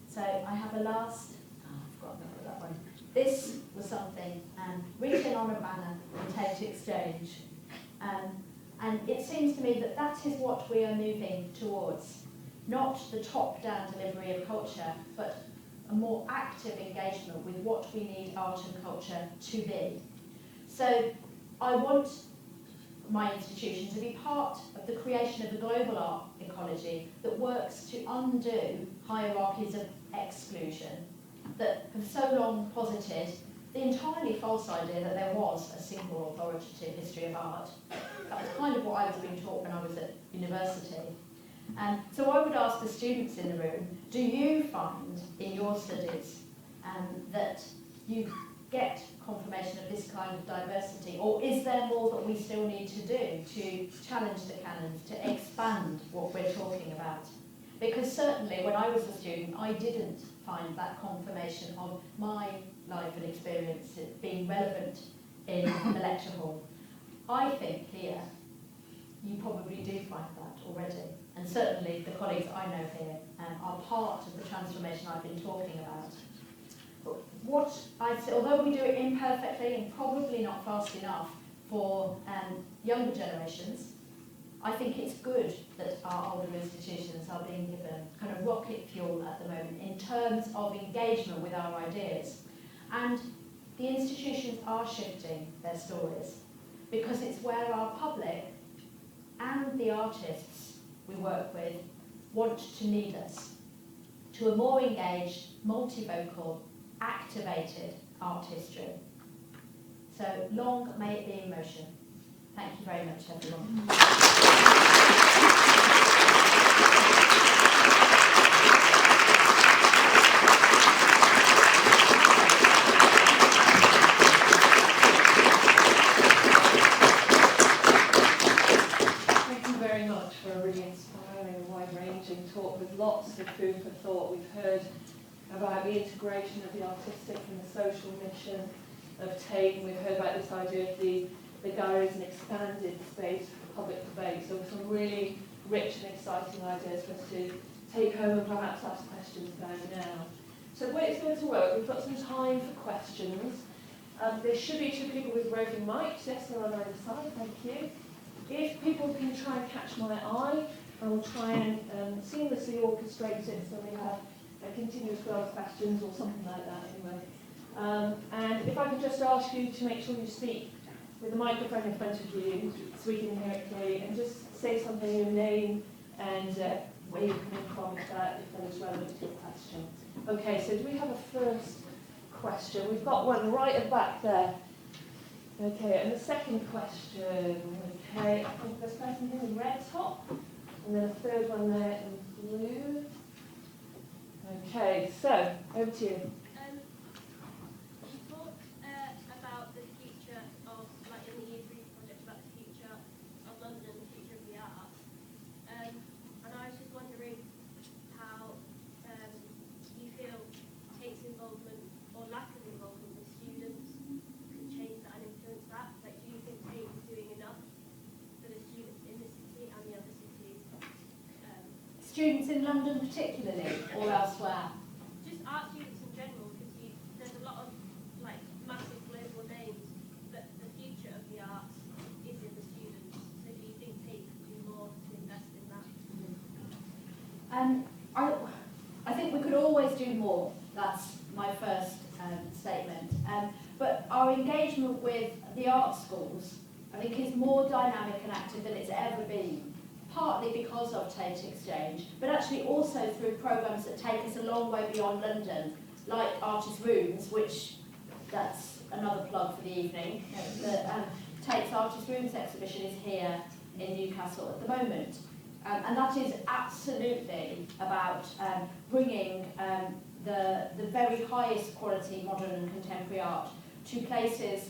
So I have a last, I've forgotten about that one. This was something written on a banner in Tate Exchange. And it seems to me that that is what we are moving towards. Not the top-down delivery of culture, but a more active engagement with what we need art and culture to be. So I want my institution to be part of the creation of a global art ecology that works to undo hierarchies of exclusion that have so long posited the entirely false idea that there was a single authoritative history of art. That was kind of what I was being taught when I was at university. So I would ask the students in the room, do you find in your studies that you get confirmation of this kind of diversity, or is there more that we still need to do to challenge the canons, to expand what we're talking about? Because certainly when I was a student, I didn't find that confirmation of my life and experience being relevant in the lecture hall. I think here you probably do find that already, and certainly the colleagues I know here are part of the transformation I've been talking about. But what I'd say, although we do it imperfectly and probably not fast enough for younger generations, I think it's good that our older institutions are being given kind of rocket fuel at the moment in terms of engagement with our ideas. And the institutions are shifting their stories because it's where our public and the artists we work with want to lead us to a more engaged, multivocal, activated art history. So long may it be in motion. Thank you very much, everyone. Thank you very much for a really inspiring, wide-ranging talk with lots of food for thought. We've heard about the integration of the artistic and the social mission of Tate, and we've heard about this idea of the gallery as an expanded space for public debate. So some really rich and exciting ideas for us to take home and perhaps ask questions about now. So the way it's going to work, we've got some time for questions. There should be two people with roving mics. Yes, they're on either side. Thank you. If people can try and catch my eye, I will try and seamlessly orchestrate it so we have a continuous flow of questions or something like that anyway. And if I could just ask you to make sure you speak with the microphone in front of you so we can hear it clearly, and just say something, your name and where you're coming from, if that is relevant to your question. Okay, so do we have a first question? We've got one right at the back there. Okay, and the second question. Okay, I think this person here in red top, and then a third one there in blue. Okay, so over to you. You talked about the future of, like in the Year 3 project, about the future of London, the future of the arts. And I was just wondering how you feel Tate's involvement or lack of involvement with students can change that and influence that. Like, do you think Tate is doing enough for the students in the city and the other cities? Students in London particularly, or elsewhere? Just art students in general, because there's a lot of like massive global names, but the future of the arts is in the students. So do you think Tate could do more to invest in that? I think we could always do more. That's my first statement. But our engagement with the art schools, I think, is more dynamic and active than it's ever been. Partly because of Tate Exchange, but actually also through programmes that take us a long way beyond London, like Artist Rooms, which, that's another plug for the evening. Tate's Artist Rooms exhibition is here in Newcastle at the moment. And that is absolutely about bringing the very highest quality modern and contemporary art to places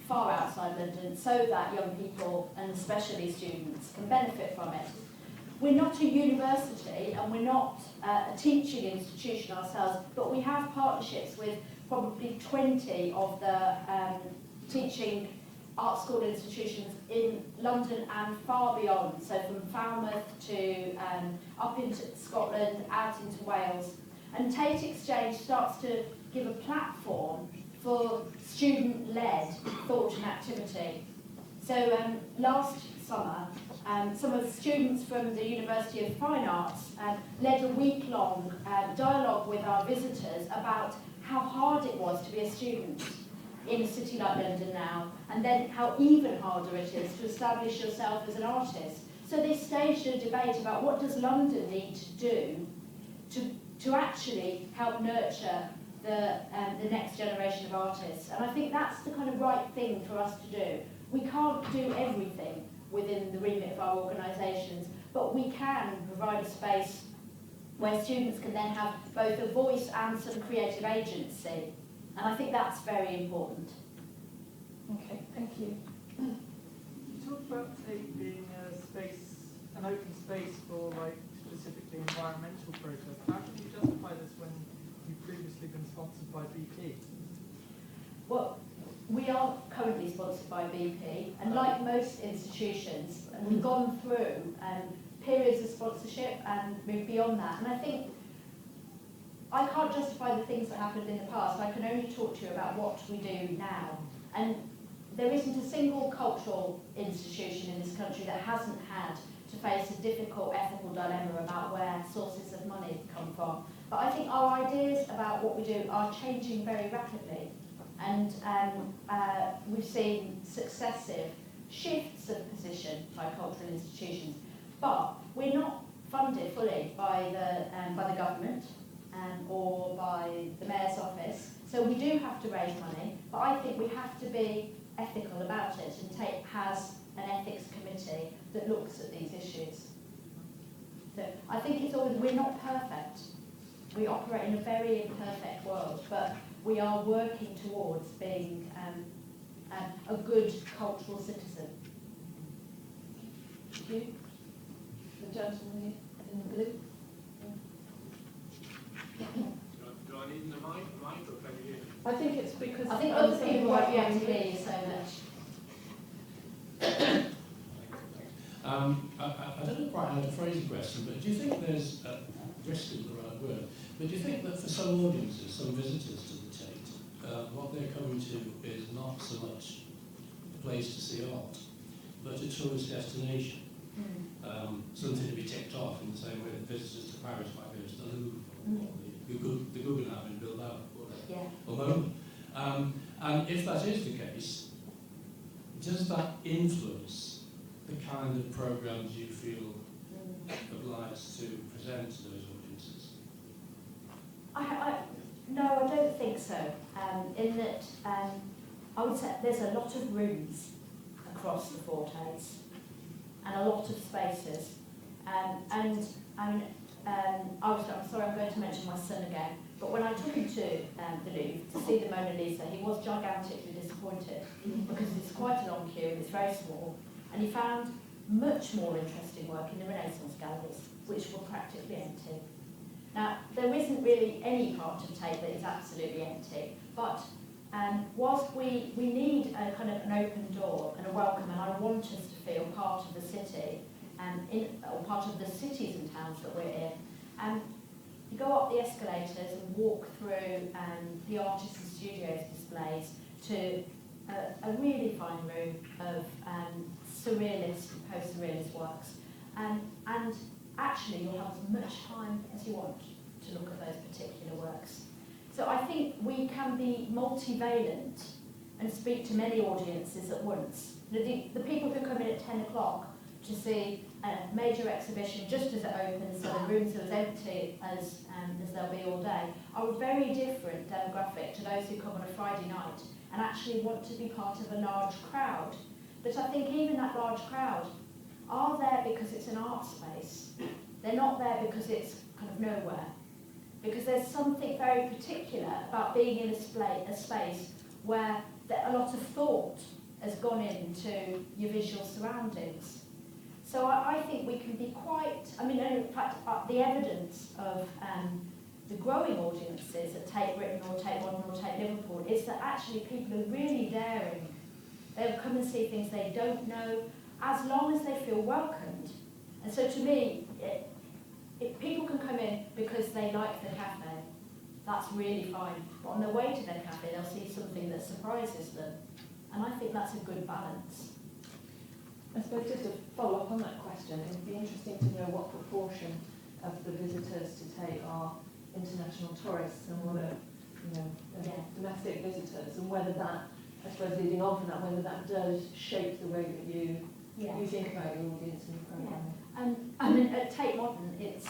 far outside London, so that young people, and especially students, can benefit from it. We're not a university and we're not a teaching institution ourselves, but we have partnerships with probably 20 of the teaching art school institutions in London and far beyond, so from Falmouth to up into Scotland, out into Wales. And Tate Exchange starts to give a platform for student-led thought and activity. So last summer, some of the students from the University of Fine Arts led a week-long dialogue with our visitors about how hard it was to be a student in a city like London now, and then how even harder it is to establish yourself as an artist. So they staged a debate about what does London need to do to actually help nurture the next generation of artists. And I think that's the kind of right thing for us to do. We can't do everything within the remit of our organisations, but we can provide a space where students can then have both a voice and some creative agency. And I think that's very important. Okay, thank you. You talked about Tate being an open space for like specifically environmental protests. How can you justify this when you've previously been sponsored by BP? Well, we are currently sponsored by BP, and like most institutions, we've gone through periods of sponsorship and moved beyond that. And I think I can't justify the things that happened in the past. I can only talk to you about what we do now. And there isn't a single cultural institution in this country that hasn't had to face a difficult ethical dilemma about where sources of money come from. But I think our ideas about what we do are changing very rapidly. And we've seen successive shifts of position by cultural institutions. But we're not funded fully by the government or by the Mayor's office. So we do have to raise money, but I think we have to be ethical about it, and Tate has an ethics committee that looks at these issues. So I think it's always, we're not perfect. We operate in a very imperfect world, but we are working towards being a good cultural citizen. Thank you. The gentleman in the blue. Do I need the mic or can you hear me? I think it's because I think other people won't be able to hear you so much. I don't know quite how to phrase the question, but do you think there's, risk isn't the right word, but do you think that for some audiences, some visitors to the Tate, what they're coming to is not so much a place to see art, but a tourist destination? Something to be ticked off in the same way that visitors to Paris might go to the Louvre, or the Guggenheim in Bilbao, or MoMA. And if that is the case, does that influence the kind of programmes you feel obliged to present to those audiences? No, I don't think so. In that, I would say there's a lot of rooms across the four Tates and a lot of spaces. I'm sorry, I'm going to mention my son again, but when I took him to the Louvre to see the Mona Lisa, he was gigantically disappointed because it's quite a long queue and it's very small, and he found much more interesting work in the Renaissance galleries, which were practically empty. Now, there isn't really any part of Tate that is absolutely empty, but whilst we need a kind of an open door and a welcome, and I want us to feel part of the city, or part of the cities and towns that we're in, you go up the escalators and walk through the artists and studios displays to a really fine room of surrealist and post-surrealist works. And actually you'll have as much time as you want to look at those particular works. So I think we can be multivalent and speak to many audiences at once. The people who come in at 10 o'clock to see a major exhibition just as it opens, so the rooms are as empty as they'll be all day, are a very different demographic to those who come on a Friday night and actually want to be part of a large crowd. But I think even that large crowd are there because it's an art space. They're not there because it's kind of nowhere. Because there's something very particular about being in a space where a lot of thought has gone into your visual surroundings. So I think we can be quite, in fact, the evidence of the growing audiences at Tate Britain or Tate Modern or Tate Liverpool is that actually people are really daring. They'll come and see things they don't know, as long as they feel welcomed. And so to me, people can come in because they like the cafe. That's really fine. But on their way to their cafe, they'll see something that surprises them. And I think that's a good balance. I suppose just to follow up on that question, it'd be interesting to know what proportion of the visitors to Tate are international tourists and what are, domestic visitors, and whether that, I suppose leading on from that, whether that does shape the way that you think about your audience and your programming. I mean, at Tate Modern, it's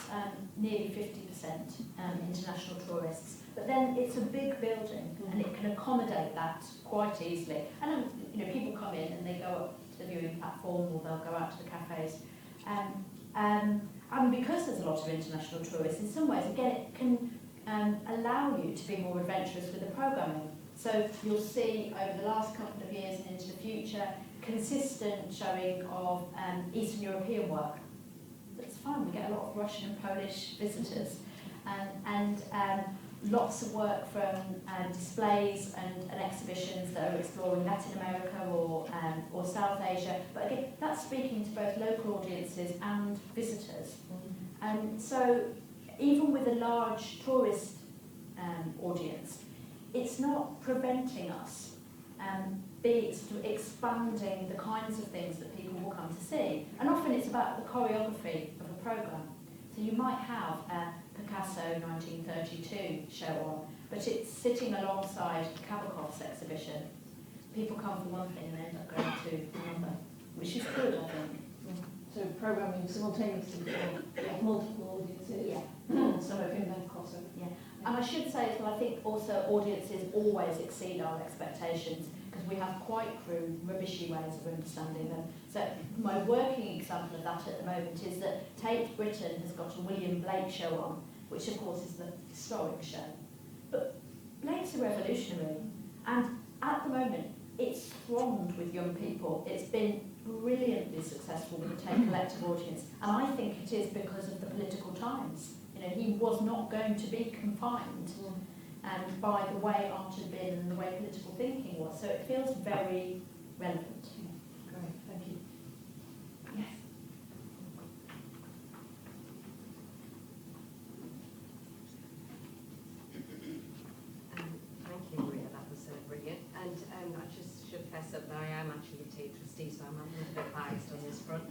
nearly 50% international tourists. But then it's a big building, and it can accommodate that quite easily. And people come in and they go up to the viewing platform, or they'll go out to the cafes. And because there's a lot of international tourists, in some ways, again, it can allow you to be more adventurous with the programming. So you'll see over the last couple of years and into the future, consistent showing of Eastern European work. It's fun, we get a lot of Russian and Polish visitors. And lots of work from displays and exhibitions that are exploring Latin America or South Asia. But again, that's speaking to both local audiences and visitors. And so even with a large tourist audience, it's not preventing us expanding the kinds of things that people will come to see. And often it's about the choreography of a programme. So you might have a Picasso 1932 show on, but it's sitting alongside Kabakov's exhibition. People come for one thing and end up going to another, which is good, I think. So programming simultaneously for multiple audiences. Yeah. Some of whom then crossover. Yeah. And I should say as well, I think also audiences always exceed our expectations because we have quite crude, rubbishy ways of understanding them. So my working example of that at the moment is that Tate Britain has got a William Blake show on, which of course is the historic show. But Blake's a revolutionary, and at the moment it's thronged with young people. It's been brilliantly successful with the Tate collective audience, and I think it is because of the political times. He was not going to be confined by the way art had been and the way political thinking was. So it feels very relevant. Great, thank you. Yes. Thank you, Maria. That was brilliant. And I just should fess up that I am actually a Tate trustee, so I'm a little bit biased on this front.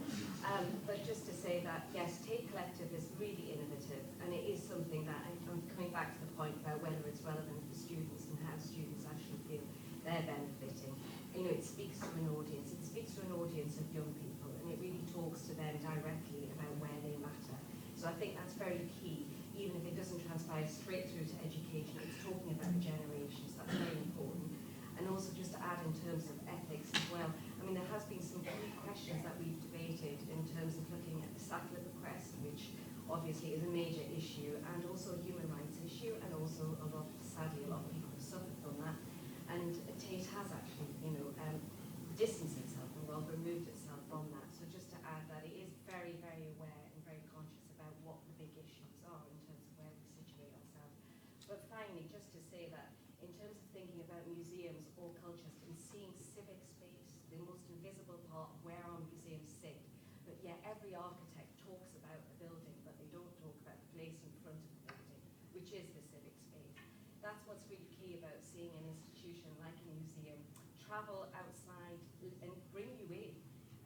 But just to say that, yes, Tate Collective is really innovative, and it is something that, I'm coming back to the point about whether it's relevant for students and how students actually feel they're benefiting. It speaks to an audience. It speaks to an audience of young people, and it really talks to them directly about where they matter. So I think that's very key, even if it doesn't transpire straight through to education. It's talking about the generations. That's very important. And also just to add in terms of ethics as well, I mean, there has been some key questions that we've debated in terms of looking at the sackler bequest, which obviously is a major issue, and also a human rights issue, and also sadly a lot of people have suffered from that. And Tate has actually, distanced itself and removed itself from that. So just to add that it is very, very aware and very conscious about what the big issues are in terms of where we situate ourselves. But finally, just to say that in terms of thinking about museums or cultures and seeing civic space, the most invisible part of where our museums sit, but yet every architect talks about a building, but they don't talk about the place in front of the building, which is the civic space. That's what's really key about seeing an institution like a museum travel outside and bring you in.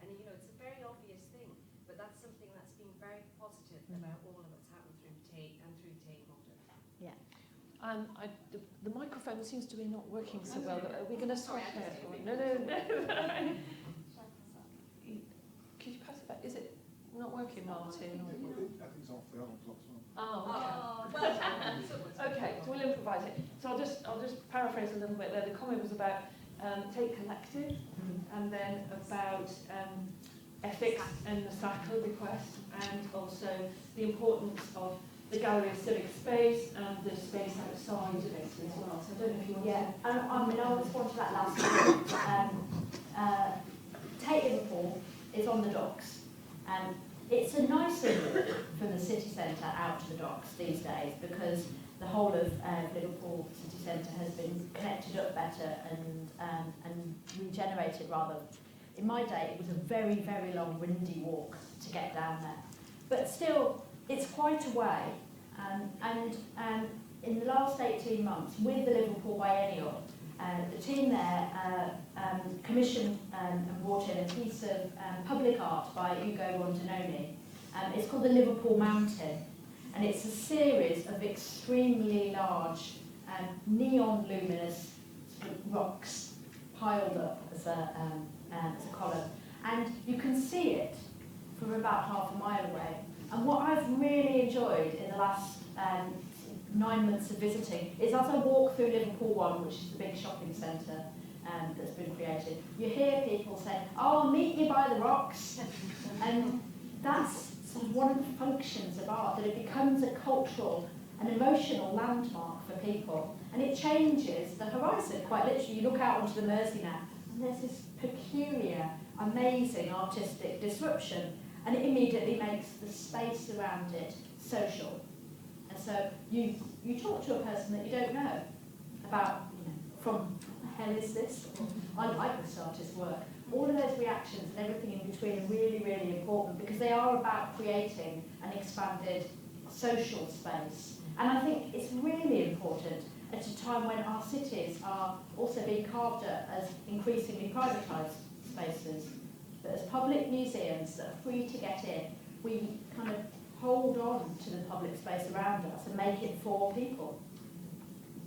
And it's a very obvious thing, but that's something that's been very positive about all of what's happened through Tate and through Tate Modern. Yeah. The microphone seems to be not working so well. Are we going to swap it? No. Could you pass it back? Is it not working, Martin? I think it's off the other clock. Okay, so we'll improvise it. So I'll just paraphrase a little bit there. The comment was about Tate Collective, and then about ethics and the sackler bequest, and also the importance of the gallery of civic space and the space outside of it as well. So I don't know if you want to... I'll respond to that last one. Tate Liverpool is on the docks. It's a nicer route from the city centre out to the docks these days because the whole of Liverpool city centre has been connected up better and regenerated rather. In my day, it was a very, very long, windy walk to get down there. But still, it's quite a way. And in the last 18 months, with the Liverpool Biennial, the team there commissioned and brought in a piece of public art by Ugo Rondinoni. It's called the Liverpool Mountain, and it's a series of extremely large neon luminous rocks piled up as a column. And you can see it from about half a mile away. And what I've really enjoyed in the last 9 months of visiting is as I walk through Liverpool One, which is the big shopping centre that's been created, you hear people say, "Oh, I'll meet you by the rocks." And that's sort of one of the functions of art, that it becomes a cultural and emotional landmark for people. And it changes the horizon, quite literally. You look out onto the Mersey now, and there's this peculiar, amazing artistic disruption, and it immediately makes the space around it social. And so you talk to a person that you don't know about, from what the hell is this? I like this artist's work. All of those reactions and everything in between are really, really important, because they are about creating an expanded social space. And I think it's really important at a time when our cities are also being carved up as increasingly privatised spaces, that as public museums that are free to get in, we kind of hold on to the public space around us and make it for people.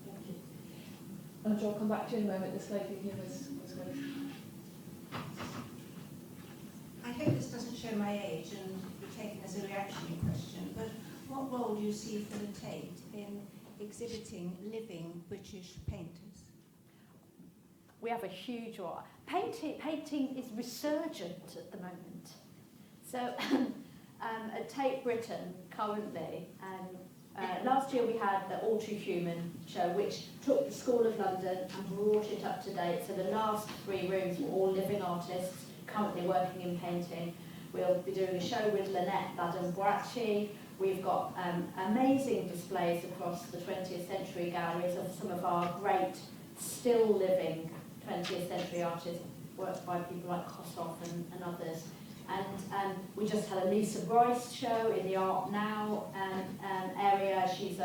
Thank you. Andrew, I'll come back to you in a moment. This lady here was going to... I hope this doesn't show my age and be taken as a reactionary question, but what role do you see for the Tate in exhibiting living British painters? We have a huge role. Painting is resurgent at the moment. So at Tate Britain currently, last year we had the All Too Human show, which took the School of London and brought it up to date. So the last 3 rooms were all living artists currently working in painting. We'll be doing a show with Lynette Badham-Boakye. We've got amazing displays across the 20th century galleries of some of our great still living 20th century artists, worked by people like Kossoff and others. And we just had a Lisa Bryce show in the Art Now area. She's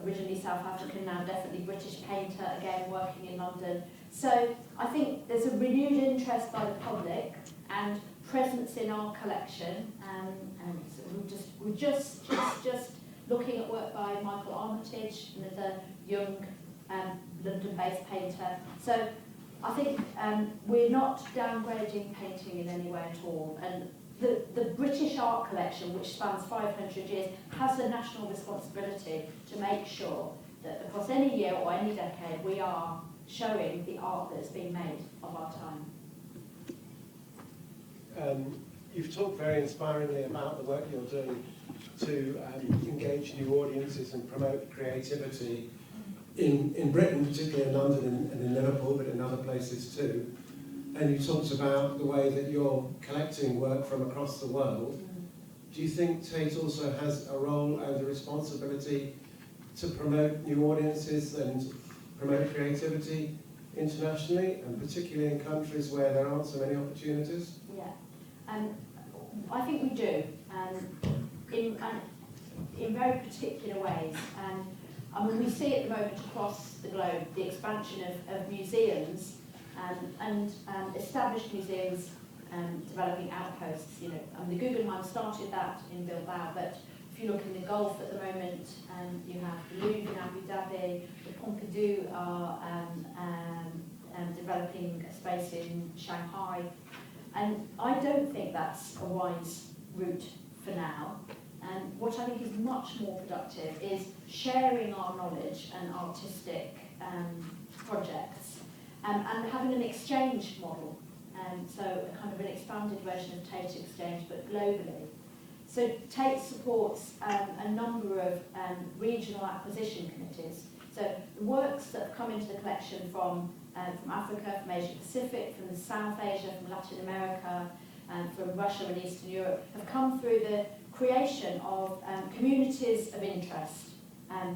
originally South African, now definitely British painter, again working in London. So I think there's a renewed interest by the public and presence in our collection. And so we're just looking at work by Michael Armitage, another young London-based painter. So I think we're not downgrading painting in any way at all. And the British art collection, which spans 500 years, has a national responsibility to make sure that across any year or any decade we are showing the art that's being made of our time. You've talked very inspiringly about the work you're doing to engage new audiences and promote creativity in Britain, particularly in London and in Liverpool, but in other places too. And you talked about the way that you're collecting work from across the world. Do you think Tate also has a role and a responsibility to promote new audiences and promote creativity internationally, and particularly in countries where there aren't so many opportunities? Yeah, I think we do, in very particular ways. I mean, we see at the moment across the globe the expansion of museums and established museums developing outposts. The Guggenheim started that in Bilbao, but if you look in the Gulf at the moment, you have the Louvre in Abu Dhabi, the Pompidou are developing a space in Shanghai. And I don't think that's a wise route for now. And what I think is much more productive is sharing our knowledge and artistic projects and having an exchange model. So a kind of an expanded version of Tate Exchange, but globally. So Tate supports a number of regional acquisition committees. So the works that have come into the collection from Africa, from Asia Pacific, from South Asia, from Latin America, from Russia and Eastern Europe have come through the creation of communities of interest,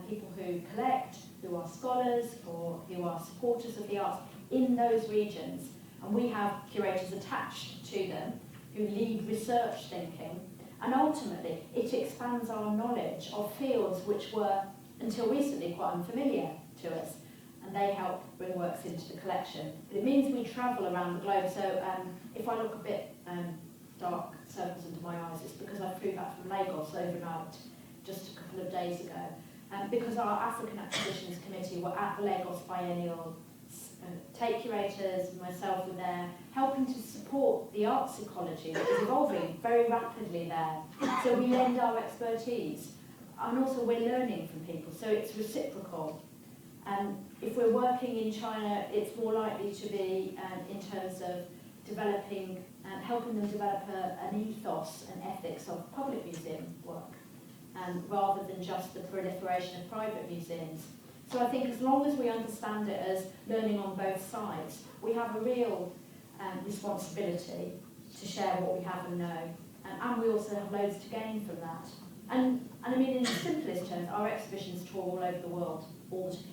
people who collect, who are scholars or who are supporters of the arts in those regions. And we have curators attached to them who lead research thinking, and ultimately it expands our knowledge of fields which were until recently quite unfamiliar to us. and they help bring works into the collection. But it means we travel around the globe, so if I look a bit dark circles into my eyes, it's because I flew back from Lagos overnight just a couple of days ago. Because our African Exhibitions Committee were at the Lagos Biennial, Tate curators, myself were there, helping to support the arts ecology that is evolving very rapidly there. So we lend our expertise, and also we're learning from people, so it's reciprocal. If we're working in China, it's more likely to be in terms of developing and helping them develop an ethos and ethics of public museum work, rather than just the proliferation of private museums. So I think as long as we understand it as learning on both sides, we have a real responsibility to share what we have and know, and we also have loads to gain from that. And I mean, in the simplest terms, our exhibitions tour all over the world.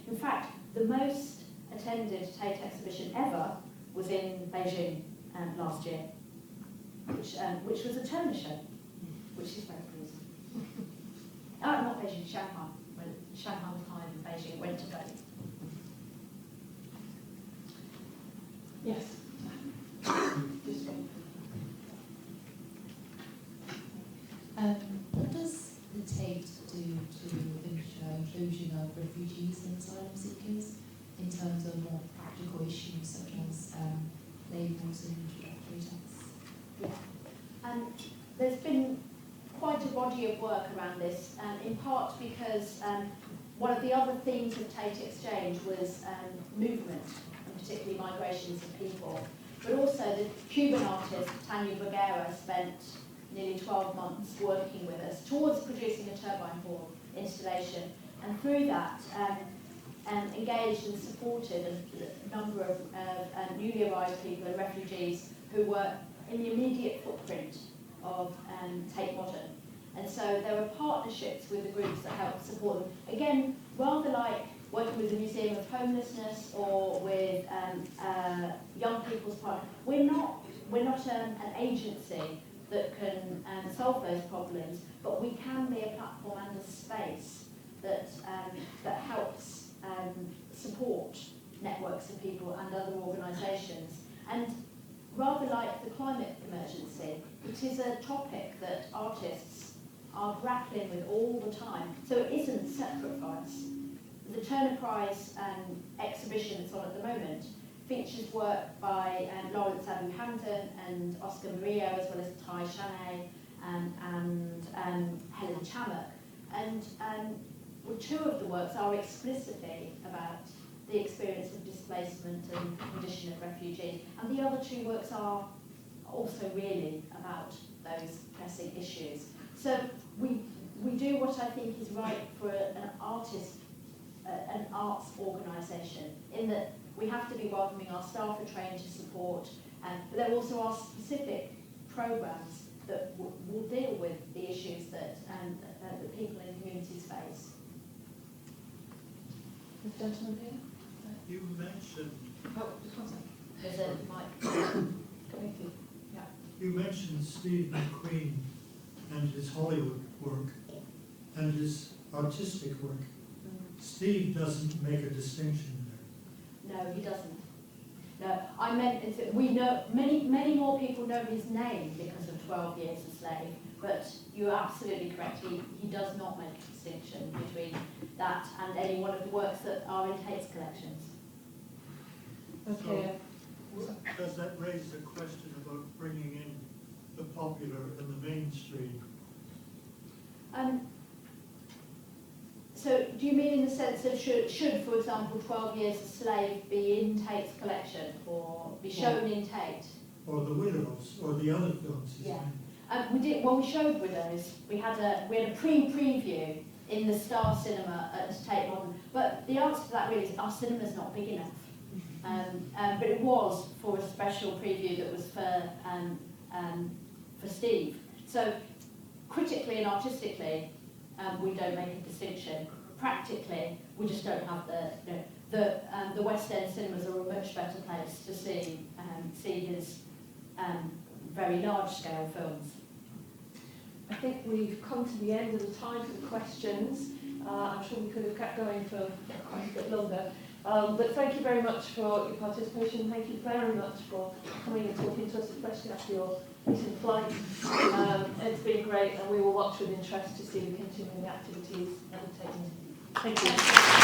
In fact, the most attended Tate exhibition ever was in Beijing last year, which was a Turner show, which is very pleasing. Not Beijing, Shanghai. When Shanghai was higher than Beijing, it went to Beijing. Yes. What does the Tate do to ensure inclusion of refugees and asylum seekers in terms of more practical issues such as labels and introductory texts? Yeah. There's been quite a body of work around this, in part because one of the other themes of Tate Exchange was movement, and particularly migrations of people. But also the Cuban artist Tanya Vergara spent nearly 12 months working with us towards producing a turbine hall installation, and through that engaged and supported a number of newly arrived people and refugees who were in the immediate footprint of Tate Modern. And so there were partnerships with the groups that helped support them. Again, rather like working with the Museum of Homelessness or with Young People's Park, we're not an agency that can solve those problems, but we can be a platform and a space that helps support networks of people and other organisations. And rather like the climate emergency, it is a topic that artists are grappling with all the time, so it isn't separate for us. The Turner Prize exhibition that's on at the moment features work by Lawrence Abu Hamdan and Oscar Murillo, as well as Tai Chanay and Helen Chamak. And two of the works are explicitly about the experience of displacement and condition of refugees, and the other two works are also really about those pressing issues. So we do what I think is right for an artist, an arts organisation, in that we have to be welcoming, our staff are trained to support, but there also are specific programmes that will deal with the issues that people in communities face. The gentleman here. You mentioned. Oh, just one second. There's a mic coming through. Yeah. You mentioned Steve Mcqueen and his Hollywood work and his artistic work. Steve doesn't make a distinction there. No, he doesn't. No, I meant we know many more people know his name because of 12 Years a Slave. But you're absolutely correct. He does not make a distinction between that and any one of the works that are in Tate's collections. Okay. So, does that raise the question about bringing in the popular and the mainstream? So do you mean in the sense of should, for example, 12 Years a Slave be in Tate's collection or be shown in Tate? Or The Widows, or the other films he's Yeah. made? We did. Well, we showed Widows. We had a preview in the Star Cinema at Tate Modern. But the answer to that really is our cinema's not big enough. But it was for a special preview that was for Steve. So critically and artistically, we don't make a distinction. Practically, we just don't have the West End cinemas are a much better place to see his very large-scale films. I think we've come to the end of the time for the questions. I'm sure we could have kept going for quite a bit longer. But thank you very much for your participation. Thank you very much for coming and talking to us, especially after your recent flight. It's been great, and we will watch with interest to see the continuing activities undertaken. Thank you.